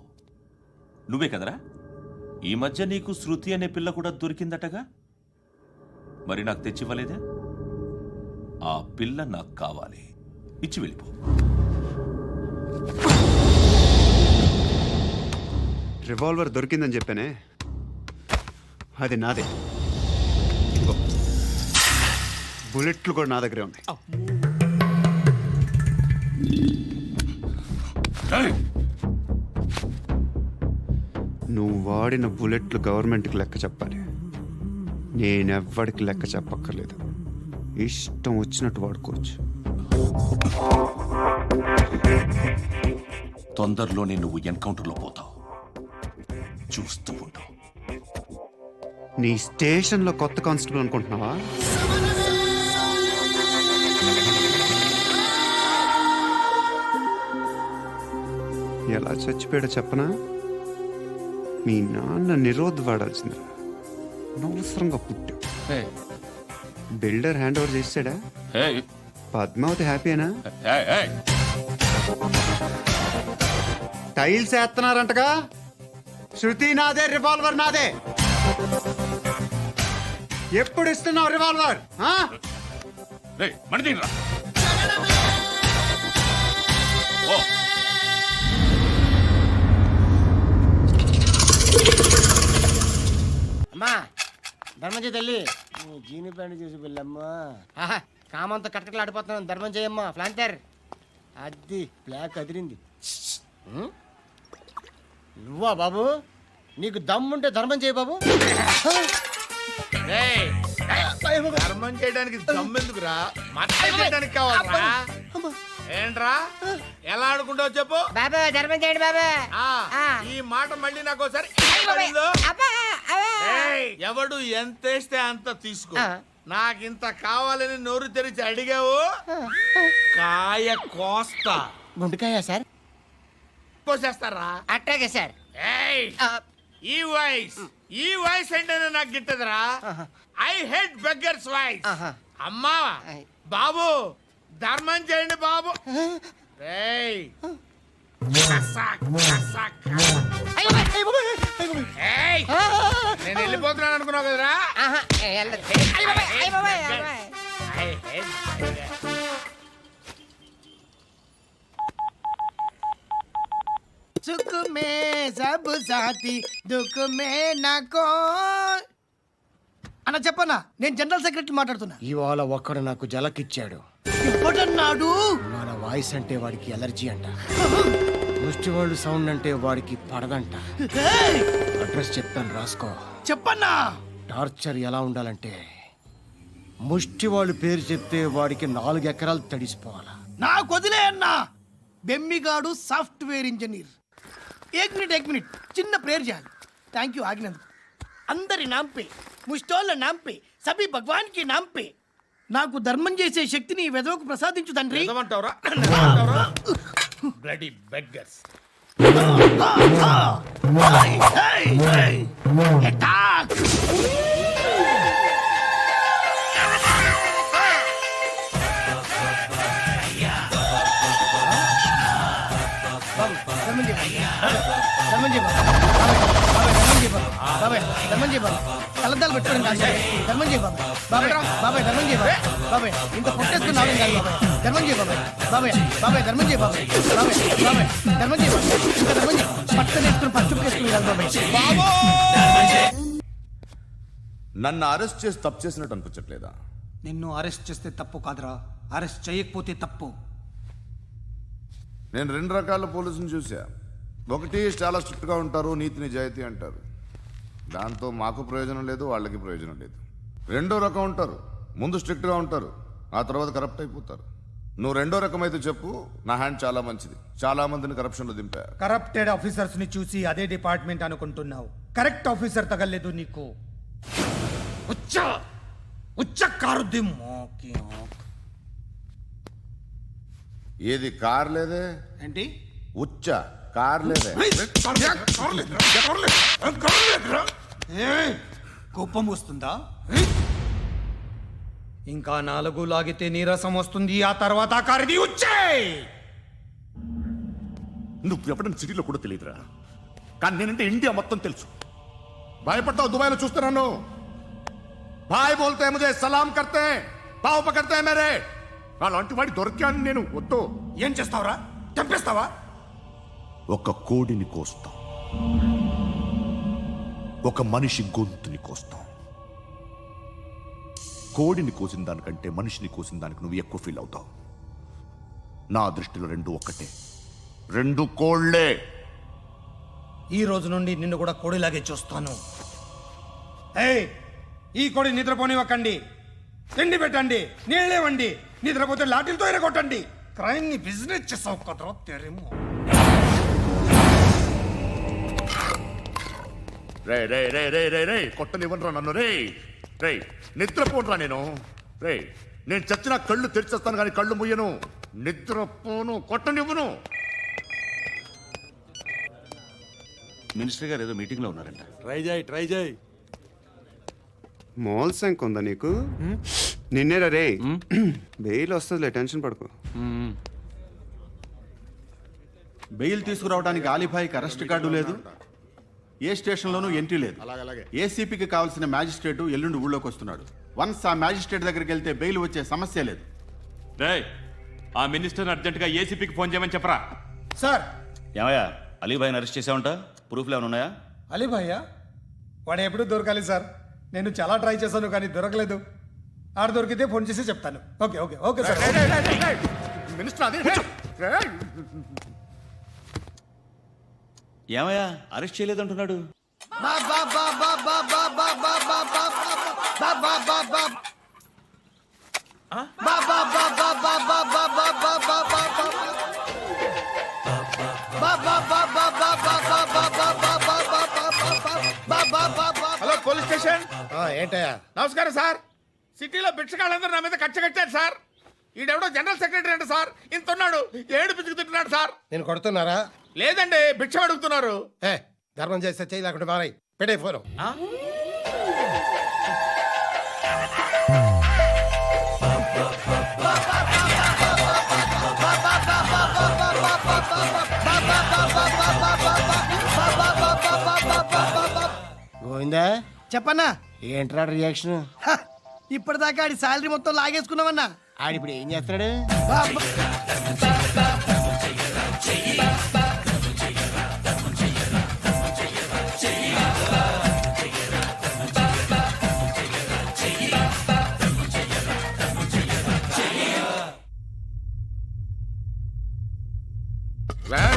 నువ్వే కదరా? ఈ మధ్య నీకు శృతి అనే పిల్ల కూడా దొరికిందటగా, మరి నాకు తెచ్చివ్వలేదే? ఆ పిల్ల నాకు కావాలి, ఇచ్చి వెళ్ళిపో. రివాల్వర్ దొరికిందని చెప్పానే, అది నాదే. ఇదిగో, బుల్లెట్లు కూడా నా దగ్గరే ఉన్నాయి. నువ్వు వాడిన బుల్లెట్లు గవర్నమెంట్కి లెక్క చెప్పాలి. నేనెవ్వడికి లెక్క చెప్పక్కర్లేదు. ఇష్టం వచ్చినట్టు వాడుకోవచ్చు. తొందరలోనే నువ్వు ఎన్కౌంటర్లో పోతావు, చూస్తూ ఉండు. నీ స్టేషన్లో కొత్త కానిస్టేబుల్ అనుకుంటున్నావా? ఎలా చచ్చిపోయాడో చెప్పనా? మీ నాన్న నిరోధ్ వాడాల్సిందిరా. అనవసరంగా పుట్టావు. బిల్డర్ హ్యాండ్ ఓవర్ చేసాడా? పద్మావతి హ్యాపీనా? టైల్స్ వేస్తున్నారంటగా. శృతి నాదే, రివాల్వర్ నాదే. ఎప్పుడు ఇస్తున్నావు రివాల్వర్? అమ్మా ధర్మం చేయి తల్లి. జీని ప్యాంట్ చూసి వెళ్ళమ్మా. కామంతో కట్టకట్లు ఆడిపోతున్నాను. ధర్మం చేయమ్మా. ఫ్లాంటర్ అది బ్లాక్ అదిరింది. నువ్వా బాబు? నీకు దమ్ముంటే ధర్మం చేయి బాబు. ధర్మం చేయడానికి దమ్మెందుకురా? మాట్లాడడానికి కావాలరా? ఏంట్రా ఎలా ఆడుకుంటావు చెప్పు. బాబా ధర్మం చేయండి బాబా. ఈ మాట మళ్ళీ నాకు ఒకసారి ఎవడు ఎంత వేస్తే అంత తీసుకో. నాకింత కావాలని నోరు తెరిచి అడిగావు, కాయ కోస్తా. గుండెకాయ సార్? కోసేస్తారా? అట్టాగే సార్. ఈ వాయిస్ అంటేనే నాకు గిట్టదురా. I hate beggars voice. అమ్మా బాబు ధర్మం చేయండి బాబు. నేను వెళ్ళిపోతున్నాను అనుకున్నావు కదరా. సుఖ మే సబ్ సాథీ దుఃఖ మే నాకో. అన్న చెప్పన్నా, నేను జనరల్ సెక్రటరీ మాట్లాడుతున్నా. ఇవాళ ఒక్కడు నాకు జలకిచ్చాడు. ఎప్పుడన్నాడు? మన వాయిస్ అంటే వాడికి ఎలర్జీ అంట. ముష్టి వాళ్ళు సౌండ్ అంటే వాడికి పడదంట. అడ్రస్ చెప్తాను రాసుకో. చెప్పన్నా. టార్చర్ ఎలా ఉండాలంటే ముష్టి వాళ్ళు పేరు చెప్తే వాడికి 4 ఎకరాలు తడిసిపోవాలా. నాకు వదిలే అన్నా. బెమ్మిగాడు సాఫ్ట్వేర్ ఇంజనీర్. ఏక్ మినిట్ చిన్న ప్రేయర్ చేయాలి. థ్యాంక్ యూ ఆగినందుకు. అందరి నాంపే, ముష్టోళ్ళ నాంపే, సభీ భగవాన్ కి నాంపే నాకు ధర్మం చేసే శక్తిని ఈ వెధవకు ప్రసాదించు తండ్రి. Bloody beggars. కలద్దాలు పెట్టుకోండి. ధర్మం చేయి బాబాయ్. బాబాయ్ ధర్మం చేయి బాబాయ్. ఇంత పొట్టేసుకున్నావు. ధర్మం చేయి బాబాయ్. బాబాయ్ బాబాయ్ ధర్మం చేయి బాబాయ్. బాబాయ్ బాబాయ్ ధర్మం చేయి బాబాయ్. ఇంకా ధర్మం చేయి. పచ్చని వేసుకుని పచ్చుకు వేసుకుని కాదు బాబాయ్. నన్ను అరెస్ట్ చేసి తప్పు చేసినట్టు అనిపించట్లేదా? నిన్ను అరెస్ట్ చేస్తే తప్పు కాదురా, అరెస్ట్ చేయకపోతే తప్పు. నేను 2 రకాల పోలీసుని చూసా. ఒకటి చాలా స్ట్రిక్ట్గా ఉంటారు, నీతి నిజాయితీ అంటారు, దాంతో మాకు ప్రయోజనం లేదు, వాళ్ళకి ప్రయోజనం లేదు. 2వ రకం ఉంటారు, ముందు స్ట్రిక్ట్గా ఉంటారు, ఆ తర్వాత కరప్ట్ అయిపోతారు. నువ్వు 2వ రకం అయితే చెప్పు. నా హ్యాండ్ చాలా మంచిది, చాలా మందిని కరప్షన్లో దింపా. కరప్టెడ్ ఆఫీసర్స్ ని చూసి అదే డిపార్ట్మెంట్ అనుకుంటున్నావు. కరెక్ట్ ఆఫీసర్ తగలేదు నీకు. ఉచ్చ కారుద్ది మోకి. ఏది కార్ లేదే ఏంటి? ఉచ్చ కార్ లేదే. ఏయ్, కోపం వస్తుందా? ఇంకా 4 లాగితే నీరసం వస్తుంది, ఆ తర్వాత కారిది ఉచ్చే. నువ్వు ఎప్పుడైనా సిటీలో కూడా తెలియదురా, కానీ నేనంటే ఇండియా మొత్తం తెలుసు. భయపడతావు, దుబాయ్లో చూస్తున్నాను. భాయ్ బోల్తే ముజే సలాం కర్తే, పావు పకర్తే మేరే. అలాంటి వాడి దొరికాను నేను. వద్దు. ఏం చేస్తావురా? చంపేస్తావా? ఒక కోడిని కోస్తాం, ఒక మనిషి గొంతుని కోస్తాం. కోడిని కోసిన దానికంటే మనిషిని కోసిన దానికి నువ్వు ఎక్కువ ఫీల్ అవుతావు. నా దృష్టిలో 2 ఒక్కటే, 2 కోళ్లే. ఈ రోజు నుండి నిన్ను కూడా కోడిలాగే చూస్తాను. ఏయ్, ఈ కోడి నిద్రపోనివ్వకండి. తిండి పెట్టండి, నీళ్ళేవండి. నిద్రపోతే లాఠీలతో ఎరగొట్టండి. క్రైమ్ ని బిజినెస్ చేసావు కదరా తెరేమో. రే రే రే రే రే రే కొట్టనివ్వనరా నన్ను. రే రే నిద్రపోనరా నేను. రే నేను చచ్చిన కళ్ళు తెరిచేస్తాను కానీ కళ్ళు ముయ్యను. నిద్రపోను, కొట్టనివ్వను. మినిస్టర్ గారు ఏదో మీటింగ్ లో ఉన్నారంట. ట్రై చేయి. మోల్ సంక్ ఉందా నీకు? నిన్నేరా రే. బెయిల్ వస్తుందిలే, టెన్షన్ పడుకో. బెయిల్ తీసుకురావడానికి ఆలిభాయికి అరెస్ట్ కార్డు లేదు, ఏ స్టేషన్లోనూ ఎంట్రీ లేదు. ఏసీపీకి కావాల్సిన మ్యాజిస్ట్రేటు ఎల్లుండి ఊళ్ళోకి వస్తున్నాడు. వన్స్ ఆ మ్యాజిస్ట్రేట్ దగ్గరికి వెళ్తే బెయిల్ వచ్చే సమస్య లేదు. ఆ మినిస్టర్ అర్జెంట్ గా ఏసీపీకి ఫోన్ చేయమని చెప్పరా. సార్. ఏమయ్యా, అలీభాయిని అరెస్ట్ చేసావంట? ప్రూఫ్లు ఏమైనా ఉన్నాయా? అలీభయ్యా వాడు ఎప్పుడు దొరకాలి సార్. నేను చాలా ట్రై చేశాను కానీ దొరకలేదు. ఆడ దొరికితే ఫోన్ చేసి చెప్తాను. Okay okay okay sir. Minister అది ఏమయ్యా, అరెస్ట్ చేయలేదంటున్నాడు. Hello police station. ఏంటయ్యా? నమస్కారం సార్. సిటీలో భిక్షగాళ్ళందరూ నా మీద కచ్చ కట్టారు సార్. ఈడెవడో జనరల్ సెక్రటరీ అంట సార్. ఇంత ఉన్నాడు, 7 పిచ్చుకు తింటున్నాడు సార్. నేను కొడుతున్నారా? లేదండి, భిక్ష అడుగుతున్నారు. ధర్మం చేస్తే చేయి, లేకుంటే మారాయి. పెట్టే ఫోను. గోవిందా, చెప్పన్నా. ఏంట్రా రియాక్షన్? ఇప్పటిదాకా ఆడి శాలరీ మొత్తం లాగేసుకున్నావన్నా. ఆడిప్పుడు ఏం చేస్తున్నాడు?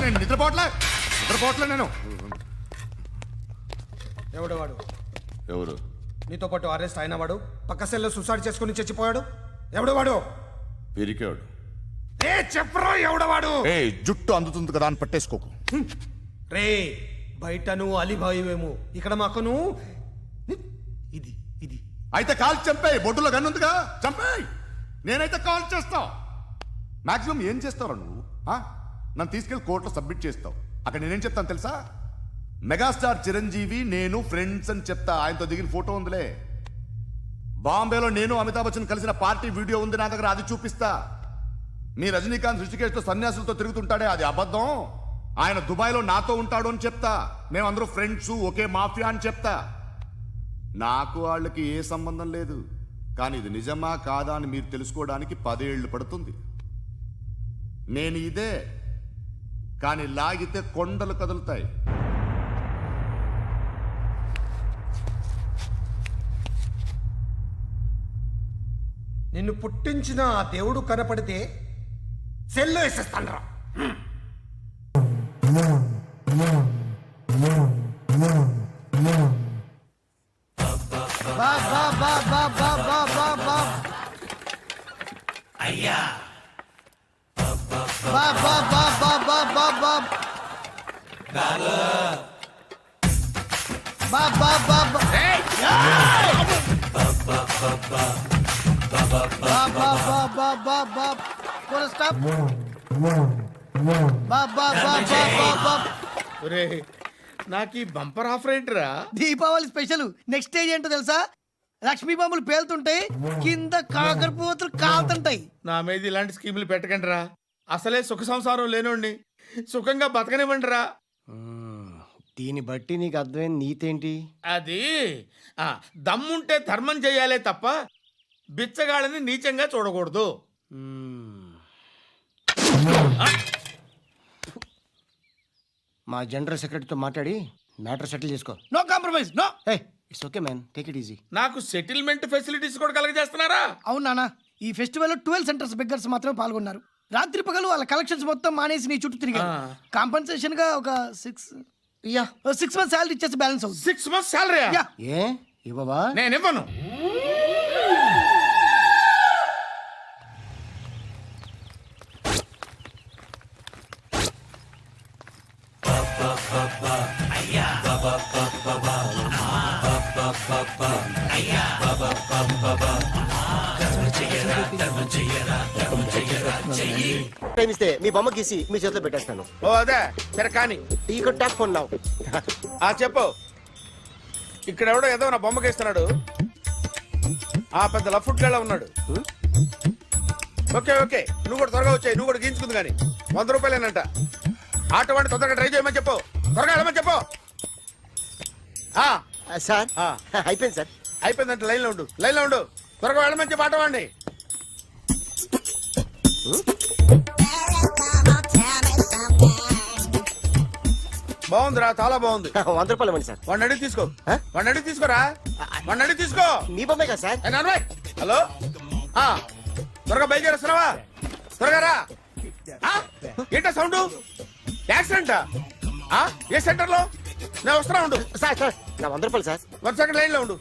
నేను నిద్రపోవట్లే నేను. ఎవడు వాడు? ఎవరు? నీతో పాటు అరెస్ట్ అయిన వాడు, పక్క సెల్లో సూసైడ్ చేసుకుని చచ్చిపోయాడు. ఎవడు వాడు? పిరికాడు. ఏ చెప్పరా ఎవడవాడు? ఏ జుట్టు అందుతుంది కదా అని పట్టేసుకోకు. రే బయట నువ్వు అలీబాయివేమో, ఇక్కడ మాకు నువ్వు ఇది ఇది. అయితే కాల్ చంపేయి. బొడ్డులో గన్నుందిగా, చంపేయి. నేనైతే కాల్ చేస్తా. మాక్సిమం ఏం చేస్తావు నువ్వు? నన్ను తీసుకెళ్లి కోర్టులో సబ్మిట్ చేస్తావు. అక్కడ నేనేం చెప్తాను తెలుసా? మెగాస్టార్ చిరంజీవి నేను ఫ్రెండ్స్ అని చెప్తా. ఆయనతో దిగిన ఫోటో ఉందిలే. బాంబేలో నేను అమితాబ్ బచ్చన్ కలిసిన పార్టీ వీడియో ఉంది నా దగ్గర, అది చూపిస్తా. మీ రజనీకాంత్ ఋషికేశ్తో సన్యాసులతో తిరుగుతుంటాడే, అది అబద్ధం. ఆయన దుబాయ్లో నాతో ఉంటాడు అని చెప్తా. మేమందరూ ఫ్రెండ్స్, ఒకే మాఫియా అని చెప్తా. నాకు వాళ్ళకి ఏ సంబంధం లేదు. కానీ ఇది నిజమా కాదా అని మీరు తెలుసుకోవడానికి 10 ఏళ్ళు పడుతుంది. నేను ఇదే, కానీ లాగితే కొండలు కదులుతాయి. నిన్ను పుట్టించిన ఆ దేవుడు కనపడితే సెల్లో వేసేస్తాను. అయ్యా బా బా బా బా బా బా బా బా బా బా బా నాకు ఈ బంపర్ ఆఫర్ ఏంటిరా? దీపావళి స్పెషల్. నెక్స్ట్ స్టేజ్ ఏంటో తెలుసా? లక్ష్మీ బాంబులు పేలుతుంటాయి, కింద కాకరపువ్వుతులు కాలుతుంటాయి. నా మీద ఇలాంటి స్కీములు పెట్టకండి రా. అసలే సుఖ సంసారం లేనోడిని సుఖంగా బతకనివ్వండి రా. దీన్ని బట్టి నీకు అర్థమైన నీతేంటి? అది దమ్ముంటే ధర్మం చేయాలే తప్ప బిచ్చగాళ్ళని నీచంగా చూడకూడదు. మా జనరల్ సెక్రటరీతో మాట్లాడి మ్యాటర్ సెటిల్ చేసుకో. No compromise, no. It's okay man, take it easy. నాకు సెటిల్మెంట్ ఫెసిలిటీస్ కూడా కలగజేస్తున్నారా? అవును నాన్న, ఈ ఫెస్టివల్ 12 సెంటర్స్ బెగ్గర్స్ మాత్రమే పాల్గొన్నారు. రాత్రి పగలు వాళ్ళ కలెక్షన్స్ మొత్తం మానేసి నీ చుట్టూ తిరిగారు. కాంపన్సేషన్ గా ఒక 6 మంత్స్ సాలరీ ఇచ్చేసి బ్యాలెన్స్ అవుతుంది. 6 months సాలరీ? ఏ ఇవ్వవా? నేను ఇవ్వను. ప్రేమిస్తే మీ బొమ్మ గీసి మీ చేతిలో పెట్టేస్తాను. ఓ అదే సరే కానీ ఈ టాక్ ఫోన్ నావు. చెప్పు. ఇక్కడ ఎవడో ఏదో నా బొమ్మకి ఇస్తున్నాడు. ఆ పెద్ద లఫుట్ గళ్ళ ఉన్నాడు. ఓకే ఓకే, నువ్వు కూడా త్వరగా వచ్చాయి. నువ్వు కూడా గీంచుకుంది కానీ 100 రూపాయలేనంట. ఆటో వాడిని తొందరగా ట్రై చేయమని చెప్పు. త్వరగా వెళ్ళమని చెప్పు. సార్ అయిపోయింది సార్. అయిపోయిందంటే లైన్లో ఉండు, లైన్లో ఉండు. త్వరగా వెళ్ళమని చెప్పు ఆటో వాడిని. బాగుందిరా, చాలా బాగుంది. 100 రూపాయలు ఇవ్వండి సార్. వాడిని అడిగి తీసుకో. వాడిని అడిగి తీసుకోరా. వాడిని అడిగి తీసుకో. మీ బొమ్మే కదా సార్. హలో, త్వరగా బయలుదేరేస్తున్నావా? త్వరగా రా. ఏంటా సౌండ్? యాక్సిడెంటా? ఏ సెంటర్ లో? నేను వస్తున్నా ఉండు. సార్ సార్ నా 100 రూపాయలు సార్. 1 సెకండ్ లైన్ లో ఉండు.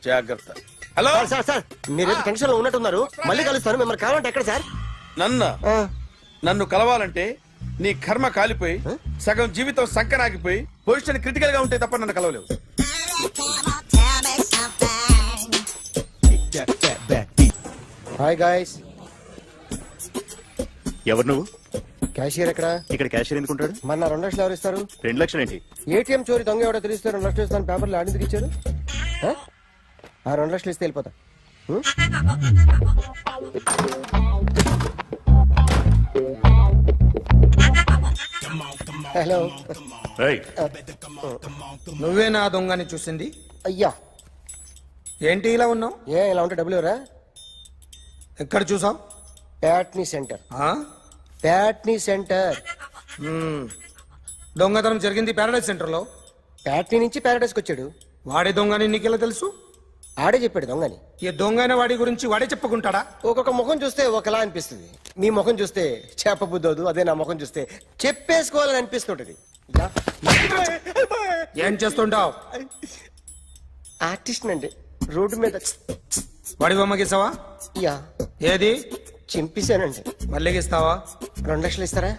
జాగ్రత్త. హలో సార్ సార్ మీరు టెన్షన్ లో ఉన్నట్టున్నారు. మళ్ళీ కలుస్తాను. మిమ్మల్ని కావాలంటే ఎక్కడ సార్? నన్ను కలవాలంటే నీ కర్మ కాలిపోయి సగం జీవితం సంకనాగిపోయి పొజిషన్ క్రిటికల్ గా ఉంటే తప్ప నన్ను కలవలేవు. Hi guys. ఎవరు నువ్వు? క్యాషియర్ ఎక్కడ? ఇక్కడ క్యాషియర్ ఎందుకుంటాడు? మన 2 లక్షలు ఎవరు ఇస్తారు? 2 లక్షలు ఏంటి? ఏటీఎం చోరీ దొంగ ఎవడో తెలిస్తే 2 లక్షలు ఇస్తాను పేపర్లు ఆడిందుకు ఇచ్చారు. ఆ 2 లక్షలు ఇస్తే వెళ్ళిపోతా. హలో, నువ్వే నా దొంగని చూసింది? అయ్యా ఏంటి ఇలా ఉన్నావు? ఇలా ఉంటే డబ్బులు ఎవరా? ఎక్కడ చూసావు? ప్యాట్నీ సెంటర్. ప్యాట్నీ సెంటర్. దొంగతనం జరిగింది ప్యారడైజ్ సెంటర్ లో. ప్యాట్నీ నుంచి ప్యారడైజ్కి వచ్చాడు. వాడే దొంగని నీకెలా తెలుసు? ఆడే చెప్పాడు దొంగని. ఈ దొంగైన వాడి గురించి వాడే చెప్పుకుంటాడా? ఒక్కొక్క ముఖం చూస్తే ఒకలా అనిపిస్తుంది. మీ ముఖం చూస్తే చెప్పబుద్దోదు. అదే నా ముఖం చూస్తే చెప్పేసుకోవాలని అనిపిస్తుంటది. ఏం చేస్తుంటావు? ఆర్టిస్ట్ అండి. రోడ్డు మీద వాడి బొమ్మ గీసావా? యా. ఏది? చింపేశానండి. మళ్ళీ గీస్తావా? 2 లక్షలు ఇస్తారా?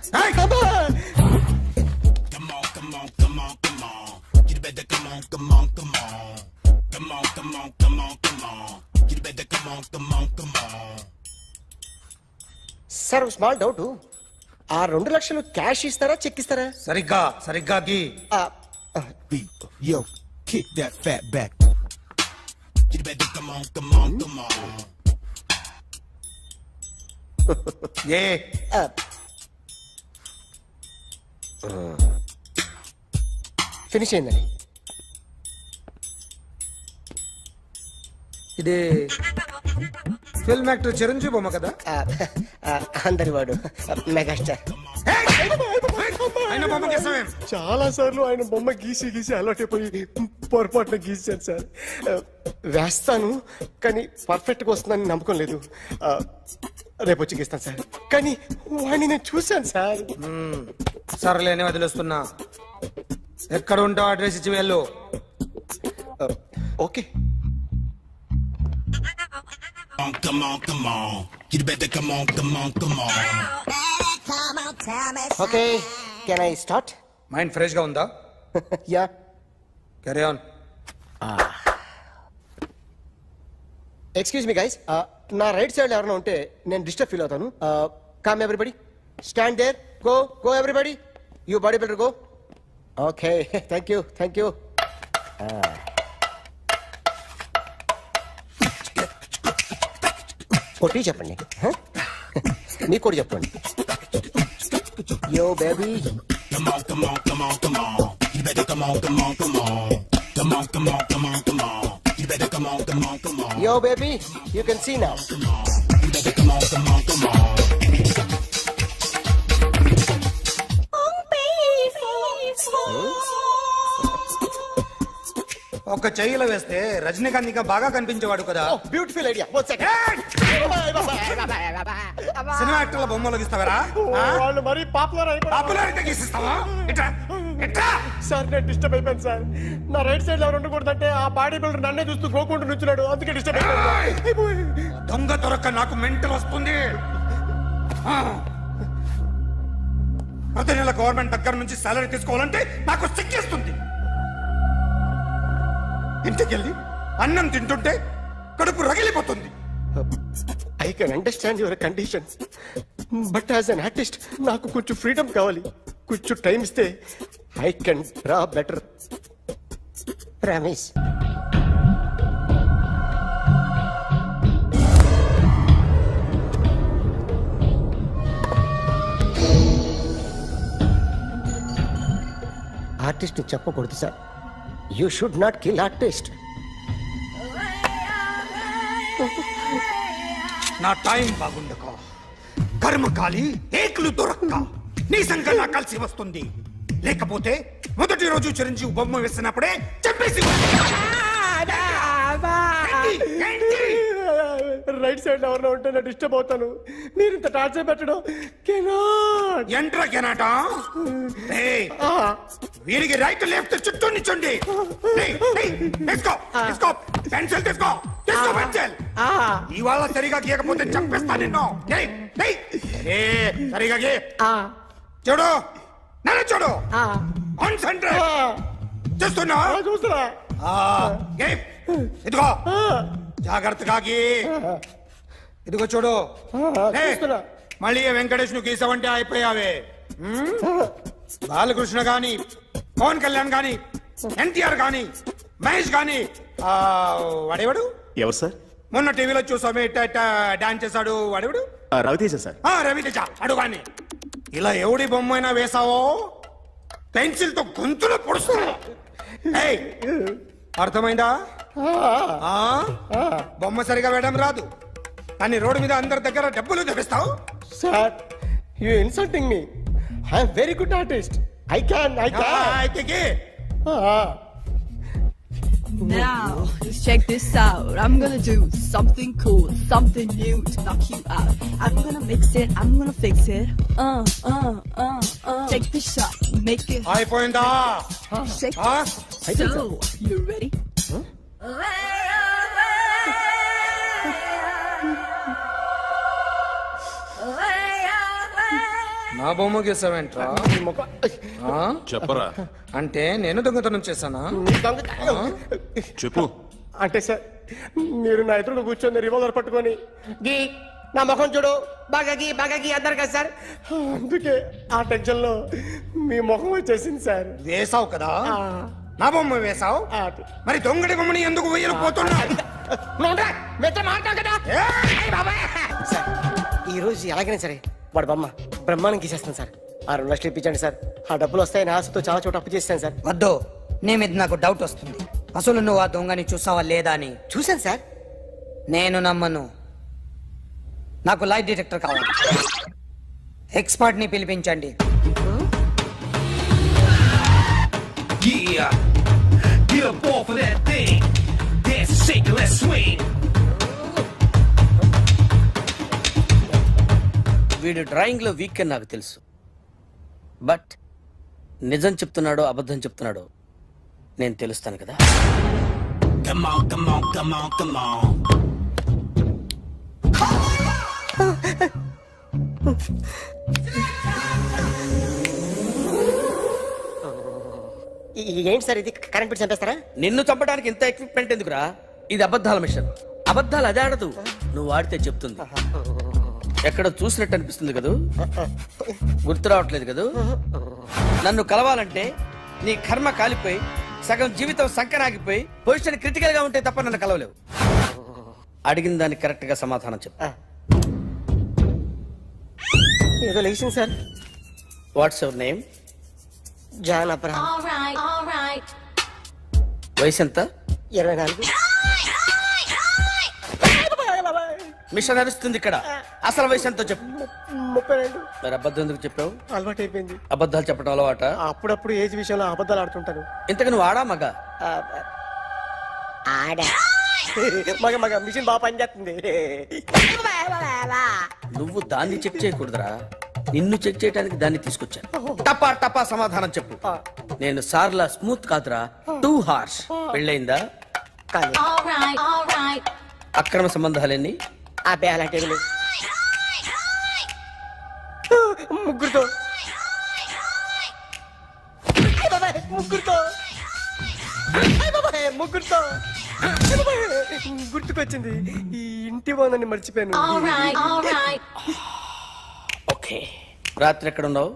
Sir small doubt. ఆ 2 లక్షలు క్యాష్ ఇస్తారా చెక్ ఇస్తారా? సరిగ్గా గీ. Yo, kick that fat back. You better come on. Finish అయిందండి. ఇది ఫిల్మ్ యాక్టర్ చిరంజీవి బొమ్మ కదా? అందరి వాడు మెగాస్టార్. ఆయన బొమ్మ గీసావేం? చాలా సార్లు ఆయన బొమ్మ గీసి గీసి అలవాటైపోయి పొరపాటున గీసాను సార్. వేస్తాను కానీ పర్ఫెక్ట్గా వస్తుందని నమ్మకం లేదు. రేపు వచ్చి గీస్తాను సార్. కానీ వాడిని నేను చూశాను సార్. సర్లేని వదిలేస్తున్నా. ఎక్కడ ఉంటావు అడ్రస్ ఇచ్చి వెళ్ళు. Okay. Okay, can I start? Mind fresh గా ఉందా? Yeah. Carry on. Excuse me guys, నా రైట్ సైడ్ ఎవరైనా ఉంటే నేను డిస్టర్బ్ ఫీల్ అవుతాను. Come everybody, stand there, go go everybody, you bodybuilder go. Okay, thank you thank you. కొట్టి చెప్పండి, మీకు కూడా చెప్పండి. Yo baby, yo baby, you can see now. ఒక చెయ్యిలో వేస్తే రజనీకాంత్ ఇంకా బాగా కనిపించేవాడు కదా. Beautiful idea. One second. Cinema యాక్టర్ల బొమ్మలు గీస్తావరా? వాళ్ళు మరి పాపులర్ పాపులర్ అయితే గీసిస్తావా? ఇట్రా ఇట్రా. సార్ నేను డిస్టర్బ్ అయిపోయాను సార్. నా రైట్ సైడ్ ఎవరు ఉండకూడదంటే ఆ బాడీ బిల్డర్ నన్నే చూస్తూ గోకుంటూ నుంచున్నాడు, అందుకే డిస్టర్బ్ అయిపోయాను. దొంగ దొరక్క నాకు మెంటల్ వస్తుంది. ప్రతి నెల గవర్నమెంట్ దగ్గర నుంచి సాలరీ తీసుకోవాలంటే నాకు సిగ్గేస్తుంది. ఇంటికెళ్ళి అన్నం తింటుంటే కడుపు రగిలిపోతుంది. I can understand your conditions, but as an artist నాకు కొంచెం ఫ్రీడమ్ కావాలి. కొంచెం టైం ఇస్తే I can draw better. Promise. Artist చెప్పకూడదు sir. You should not kill artist. నా టైం బాగుండక కర్మకాలి ఏకులు దొరక్క నీ సంఘం నాకు కలిసి వస్తుంది. లేకపోతే మొదటి రోజు చిరంజీవి బొమ్మ వేసినప్పుడే చెప్పేసి రైట్ సైడ్ ఎవరైనా ఉంటే నేను డిస్టర్బ్ అవుతాను. మీరు ఇంత టార్చర్ పెట్టడం ఎంట్రా కెనాటా. వీరికి రైట్ లెఫ్ట్ చుట్టూ నిచ్చండి. తీసుకో తీసుకో పెన్సిల్ తీసుకో తీసుకో పెన్సిల్. ఇవాళ సరిగా గీయకపోతే చంపేస్తా నిన్ను. సరిగా గీ. చూడు నన్ను చూడు. కాన్సంట్రేట్ చేస్తున్నా. చూస్తున్నా. ఇదిగో జాగ్రత్తగా గీ. ఇదిగో చూడు. మళ్ళీ వెంకటేష్ ను గీసావంటే అయిపోయావే. బాలకృష్ణ గాని, పవన్ కళ్యాణ్ గాని, ఎన్టీఆర్ గాని, మహేష్ గాని, వాడేవాడు ఎవరు సార్? మొన్న టీవీలో చూసామే డాన్స్ చేశాడు వాడేవాడు? రవితేజ సార్. రవితేజ అడుగాని. ఇలా ఎవడి బొమ్మ అయినా వేసావో పెన్సిల్ తో గొంతులో పొడుస్తా. అర్థమైందా? బొమ్మ సరిగా వేయడం రాదు కానీ రోడ్డు మీద అందరి దగ్గర డబ్బులు తెప్పిస్తావు. Sir you insulting me. I am very good artist. I can అయితే Now, let's check this out. I'm gonna do something cool, something new to knock you out. I'm gonna mix it, I'm gonna fix it. Take the shot, make it. అయిపోయిందా? Shake it. So, you ready? నా బొమ్మ గీసావేంట్రా? చెప్పరా. అంటే నేను దొంగతనం చేశానా? చెప్పు. అంటే సార్ మీరు నా ఎదురుగా కూర్చొని రివాల్వర్ పట్టుకొని గీ నా ముఖం చూడు బాగా గీ అన్నారు కదా సార్. అందుకే ఆ టెన్షన్ లో మీ ముఖం వచ్చేసింది సార్. వేసావు కదా, నా బొమ్మ వేసావు. మరి దొంగడి బొమ్మని ఎందుకు వేయలేకపోతున్నా? సార్ ఈ రోజు ఎలాగైనా సరే వాడు బొమ్మ బ్రహ్మాండం గీసేస్తాను సార్. ఆ 2 లక్షలు ఇప్పించండి సార్. ఆ డబ్బులు వస్తాయని ఆశతో చాలా చోట అప్పు చేస్తాను సార్. వద్దు, నీ మీద నాకు డౌట్ వస్తుంది. అసలు నువ్వు ఆ దొంగని చూసావా లేదా అని. చూశాను సార్. నేను నమ్మను. నాకు లై డిటెక్టర్ కావాలి. ఎక్స్పర్ట్ ని పిలిపించండి. వీడు డ్రాయింగ్ లో వీక్ అని నాకు తెలుసు, బట్ నిజం చెప్తున్నాడో అబద్ధం చెప్తున్నాడో నేను తెలుస్తాను కదా. ఏంటి సార్ ఇది, కరెంట్ బిల్ చంపేస్తారా? నిన్ను చంపడానికి ఇంత ఎక్విప్మెంట్ ఎందుకురా? ఇది అబద్ధాల మిషన్. అబద్ధాలు అదే ఆడదు, నువ్వు ఆడితే చెప్తుంది. ఎక్కడ చూసినట్టు అనిపిస్తుంది కదూ, గుర్తు రావట్లేదు కదూ. నన్ను కలవాలంటే నీ కర్మ కాలిపోయి సగం జీవితం సంకరాగిపోయి పొజిషన్ క్రిటికల్ గా ఉంటే తప్ప నన్ను కలవలేవు. అడిగిన దానికి కరెక్ట్ గా సమాధానం చెప్పు. ఏదో లేచింది sir. What's your name? John Abraham. వయసు ఎంత? 24. మిషన్ నడుస్తుంది ఇక్కడ. అసలు వయసు ఎంతో చెప్పు. 32. మరి అబద్ధం ఎందుకు చెప్పావు? అలవాటు అయిపోయింది. అబద్ధాలు చెప్పడం అలవాట? అప్పుడప్పుడు ఏజ్ విషయంలో అబద్ధాలు ఆడుతుంటాను. ఇంతకు నువ్వు ఆడా మగ? ఆడా. మగ మగ మిషన్ బాగా పనిచేస్తుంది. నువ్వు దాన్ని చెక్ చేయకూడదురా, నిన్ను చెక్ చేయడానికి దాన్ని తీసుకొచ్చాను. టపా టపా సమాధానం చెప్పు. నేను సార్లా స్మూత్ కాదురా, టూ హార్ష్. పెళ్ళయిందా? అక్రమ సంబంధాలన్నీ? అబ్బే అలాంటివి లేవు. ముగ్గురుతో ముగ్గురుతో గుర్తుకొచ్చింది. ఈ ఇంటి బాగుందని మర్చిపోయాను. ఓకే, రాత్రి ఎక్కడ ఉన్నావు?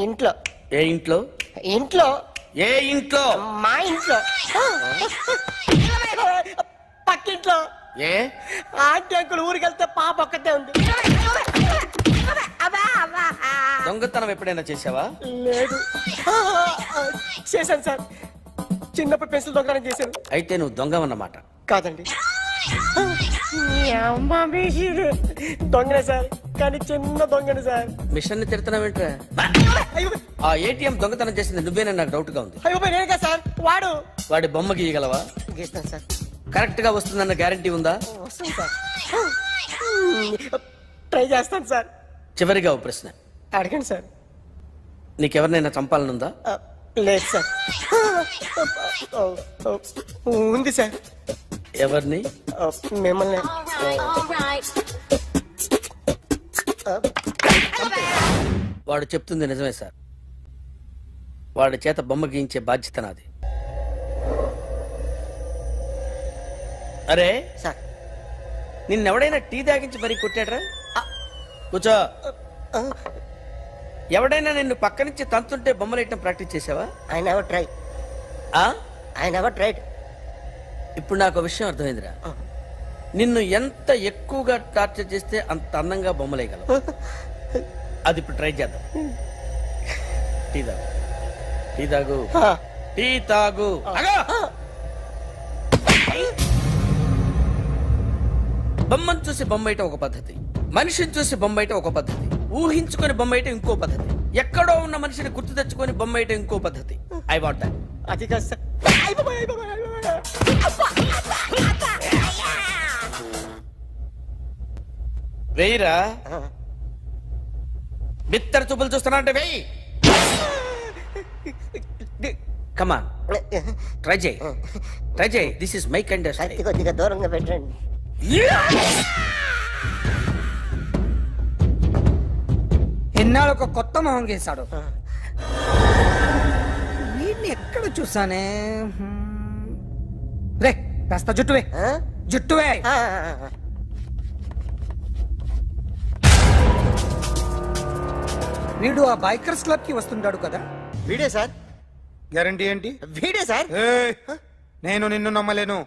ఇంట్లో. ఏ ఇంట్లో? ఇంట్లో. ఏ ఇంట్లో? మా ఇంట్లో. పక్కింట్లో. ఏ ఆంటీ అంకుల్ ఊరికి వెళ్తే పాప ఒక్కతే ఉంది. దొంగతనం ఎప్పుడైనా చేసావా? లేదు. చేశాను సార్, చిన్నప్పుడు పెన్సిల్ దొంగతనం చేశాను. అయితే నువ్వు దొంగవన్నమాట. కాదండి, దొంగనే సార్, కానీ చిన్న దొంగనే సార్. మిషన్ ని తిడుతున్నావేంట్రా? ఆ ఏటీఎం దొంగతనం చేసింది నువ్వేనని నాకు డౌట్ గా ఉంది. అయ్యో నేనే కదా సార్. వాడి బొమ్మ గీయగలవా? గీస్తాను సార్. కరెక్ట్ గా వస్తుందన్న గ్యారంటీ ఉందా? వస్తుంది సార్, ట్రై చేస్తాను సార్. చివరిగా ఓ ప్రశ్న అడగండి సార్. నీకెవరినైనా చంపాలనుందా? లేదు సార్. ఉంది సార్. ఎవరిని? మిమ్మల్ని. వాడు చెప్తుంది నిజమే సార్. వాడి చేత బొమ్మ గీయించే బాధ్యత నాది. అరే సార్, నిన్నెవడైనా టీ తాగించి మరీ కొట్టాడ్రా? కూర్చో. ఎవడైనా నిన్ను పక్క నుంచి తంతుంటే బొమ్మలేయటం ప్రాక్టీస్ చేసావా? I never try. I never tried. ఇప్పుడు నాకు విషయం అర్థమైందిరా. నిన్ను ఎంత ఎక్కువగా టార్చర్ చేస్తే అంత అందంగా బొమ్మలేయగలవు. అది ఇప్పుడు ట్రై చేద్దాం. టీ తాగు, టీ తాగు, టీ తాగు. బొమ్మను చూసి బొమ్మేయటం ఒక పద్ధతి, మనిషిని చూసి బొమ్మేయటం ఒక పద్ధతి, ఊహించుకొని బొమ్మేయటం ఇంకో పద్ధతి, ఎక్కడో ఉన్న మనిషిని గుర్తు తెచ్చుకొని బొమ్మేయటం ఇంకో పద్ధతి. I want that. అది కాదు సార్. వెయ్యిరా. బిత్తర చూపులు చూస్తున్నా అంటే వెయ్యి. కమాన్, ట్రై చేయి, ట్రై చేయి. This is my kind. కొద్దిగా దూరంగా పెట్టండి. ఎన్నాళ్ళు ఒక కొత్త మొహం గీశాడు. వీడిని ఎక్కడ చూసానే? రే కాస్త జుట్టువే, జుట్టువే. వీడు ఆ బైకర్స్ క్లబ్ కి వస్తుంటాడు కదా? వీడే సార్. గ్యారంటీ ఏంటి? వీడే సార్. నేను నిన్ను నమ్మలేను.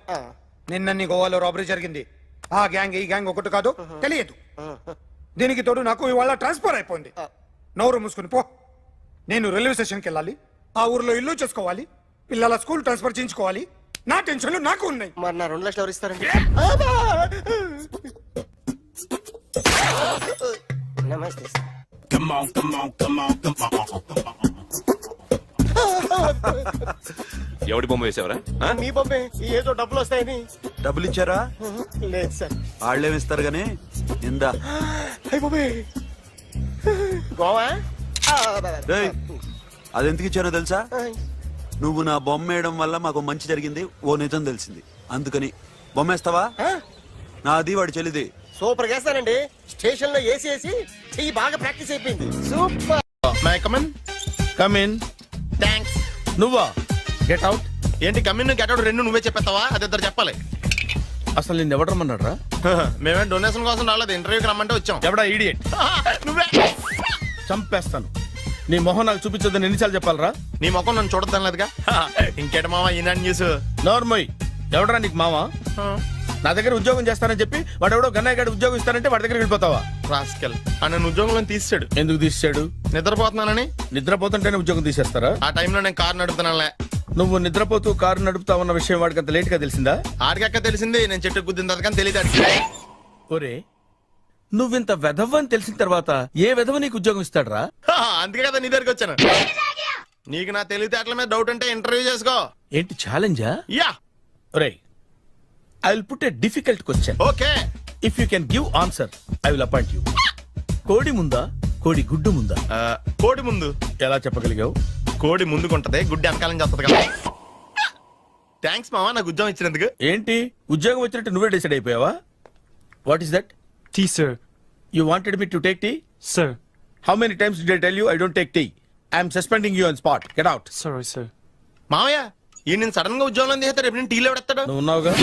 నిన్న నీ గోవాలో రాబరీ జరిగింది. ఆ గ్యాంగ్ ఈ గ్యాంగ్ ఒకటి కాదు, తెలియదు. దీనికి తోడు నాకు ఇవాళ ట్రాన్స్ఫర్ అయిపోయింది. నోరు మూసుకుని పో. నేను రైల్వే స్టేషన్కి వెళ్ళాలి, ఆ ఊర్లో ఇల్లు చేసుకోవాలి, పిల్లల స్కూల్ ట్రాన్స్ఫర్ చేయించుకోవాలి. నా టెన్షన్లు నాకు ఉన్నాయి. మరి నా 2 లక్షలు ఎవరు ఇస్తారండి? నమస్తే ఎవడి బొమ్మ వేసావరా మీ బొమ్మే ఏదో డబ్బులు వస్తాయని. డబ్బులు ఇచ్చారా? లేదు సార్. వాళ్ళేమి ఇస్తారు గానీ ఇందా. అయ్య బాబే గోవా. అది ఎందుకు ఇచ్చానో తెలుసా? నువ్వు నా బొమ్మ వేయడం వల్ల మాకు మంచి జరిగింది, ఓ నిజం తెలిసింది. అందుకని బొమ్మేస్తావా? నాది వాడి చెల్లిది. సూపర్ చేస్తానండి. స్టేషన్ లో ఏసీ వేసి చెయ్యి బాగా ప్రాక్టీస్ అయిపోయింది. Super. My come on come in. Thanks. నువ్వా? Get out. ఏంటి కమ్యూన్ గెట్ అవుట్ రెండు నువ్వే చెప్పేస్తావా? అది ఇద్దరు చెప్పాలి. అసలు నిన్ను ఎవడు రమ్మన్నాడు రా? మేమే డొనేషన్ కోసం రాలేదు, ఇంటర్వ్యూకి రమ్మంటే వచ్చాం. ఎవడా ఈడియట్? నువ్వే. చంపేస్తాను. నీ మొహం నాకు చూపించొద్దని ఎన్నిసార్లు చెప్పాలరా? నీ ముఖం నన్ను చూడద్దాం లేదుగా. ఇంకేట మామ ఈనాడు న్యూస్. నోర్మోయ్, ఎవడరా నీకు మావా? నా దగ్గర ఉద్యోగం చేస్తానని చెప్పి వాడు ఎవడో గన్నయ్య గారి ఉద్యోగం ఇస్తానంటే వాడి దగ్గర వెళ్ళిపోతావా? రాస్కెల్. నన్ను ఉద్యోగంలో తీసాడు. ఎందుకు తీసాడు? నిద్రపోతున్నానని. నిద్రపోతుంటేనే ఉద్యోగం తీసేస్తారా? ఆ టైంలో నేను కారు నడుపుతున్నానులే. నువ్వు నిద్రపోతూ కారు నడుపుతా ఉన్న విషయం వాడికి అంత లేట్ గా తెలిసిందా? ఆడికక్క తెలిసింది, నేను చెట్టు గుద్దిన తర్వాత కానీ తెలియదు. ఒరే, నువ్వింత వెధవ్ అని తెలిసిన తర్వాత ఏ వెధవ నీకు ఉద్యోగం ఇస్తాడరా? అందుకే కదా నీ దగ్గరికి వచ్చాను. నీకు నా తెలివితేటల మీద డౌట్ అంటే ఇంటర్వ్యూ చేసుకో. ఏంటి ఛాలెంజా? యా. ఒరే, I will put a difficult question. Okay. If you can give answer I will appoint you. కోడి ముందా, కోడి గుడ్డు ముందా? కోడి ముందు. ఎలా చెప్పగలిగావు? కోడి ముందుకుంటది, గుడ్డి వెనకాలం చేస్తుంది కదా. థ్యాంక్స్ మావా నాకు ఉద్యోగం ఇచ్చినందుకు. ఏంటి ఉద్యోగం వచ్చినట్టు నువ్వే డిసైడ్ అయిపోయావా? What is that? Tea sir. You wanted me to take tea? Sir. How many times did I tell you I don't take tea? I am suspending you on spot. Get out. Sorry, sir. మావయ్య ఈ నేను sudden గా ఉద్యోగంలో తీసేస్తాడు. రేపు నేను టీలో పెడతాడు. నువ్వు ఉన్నావుగా?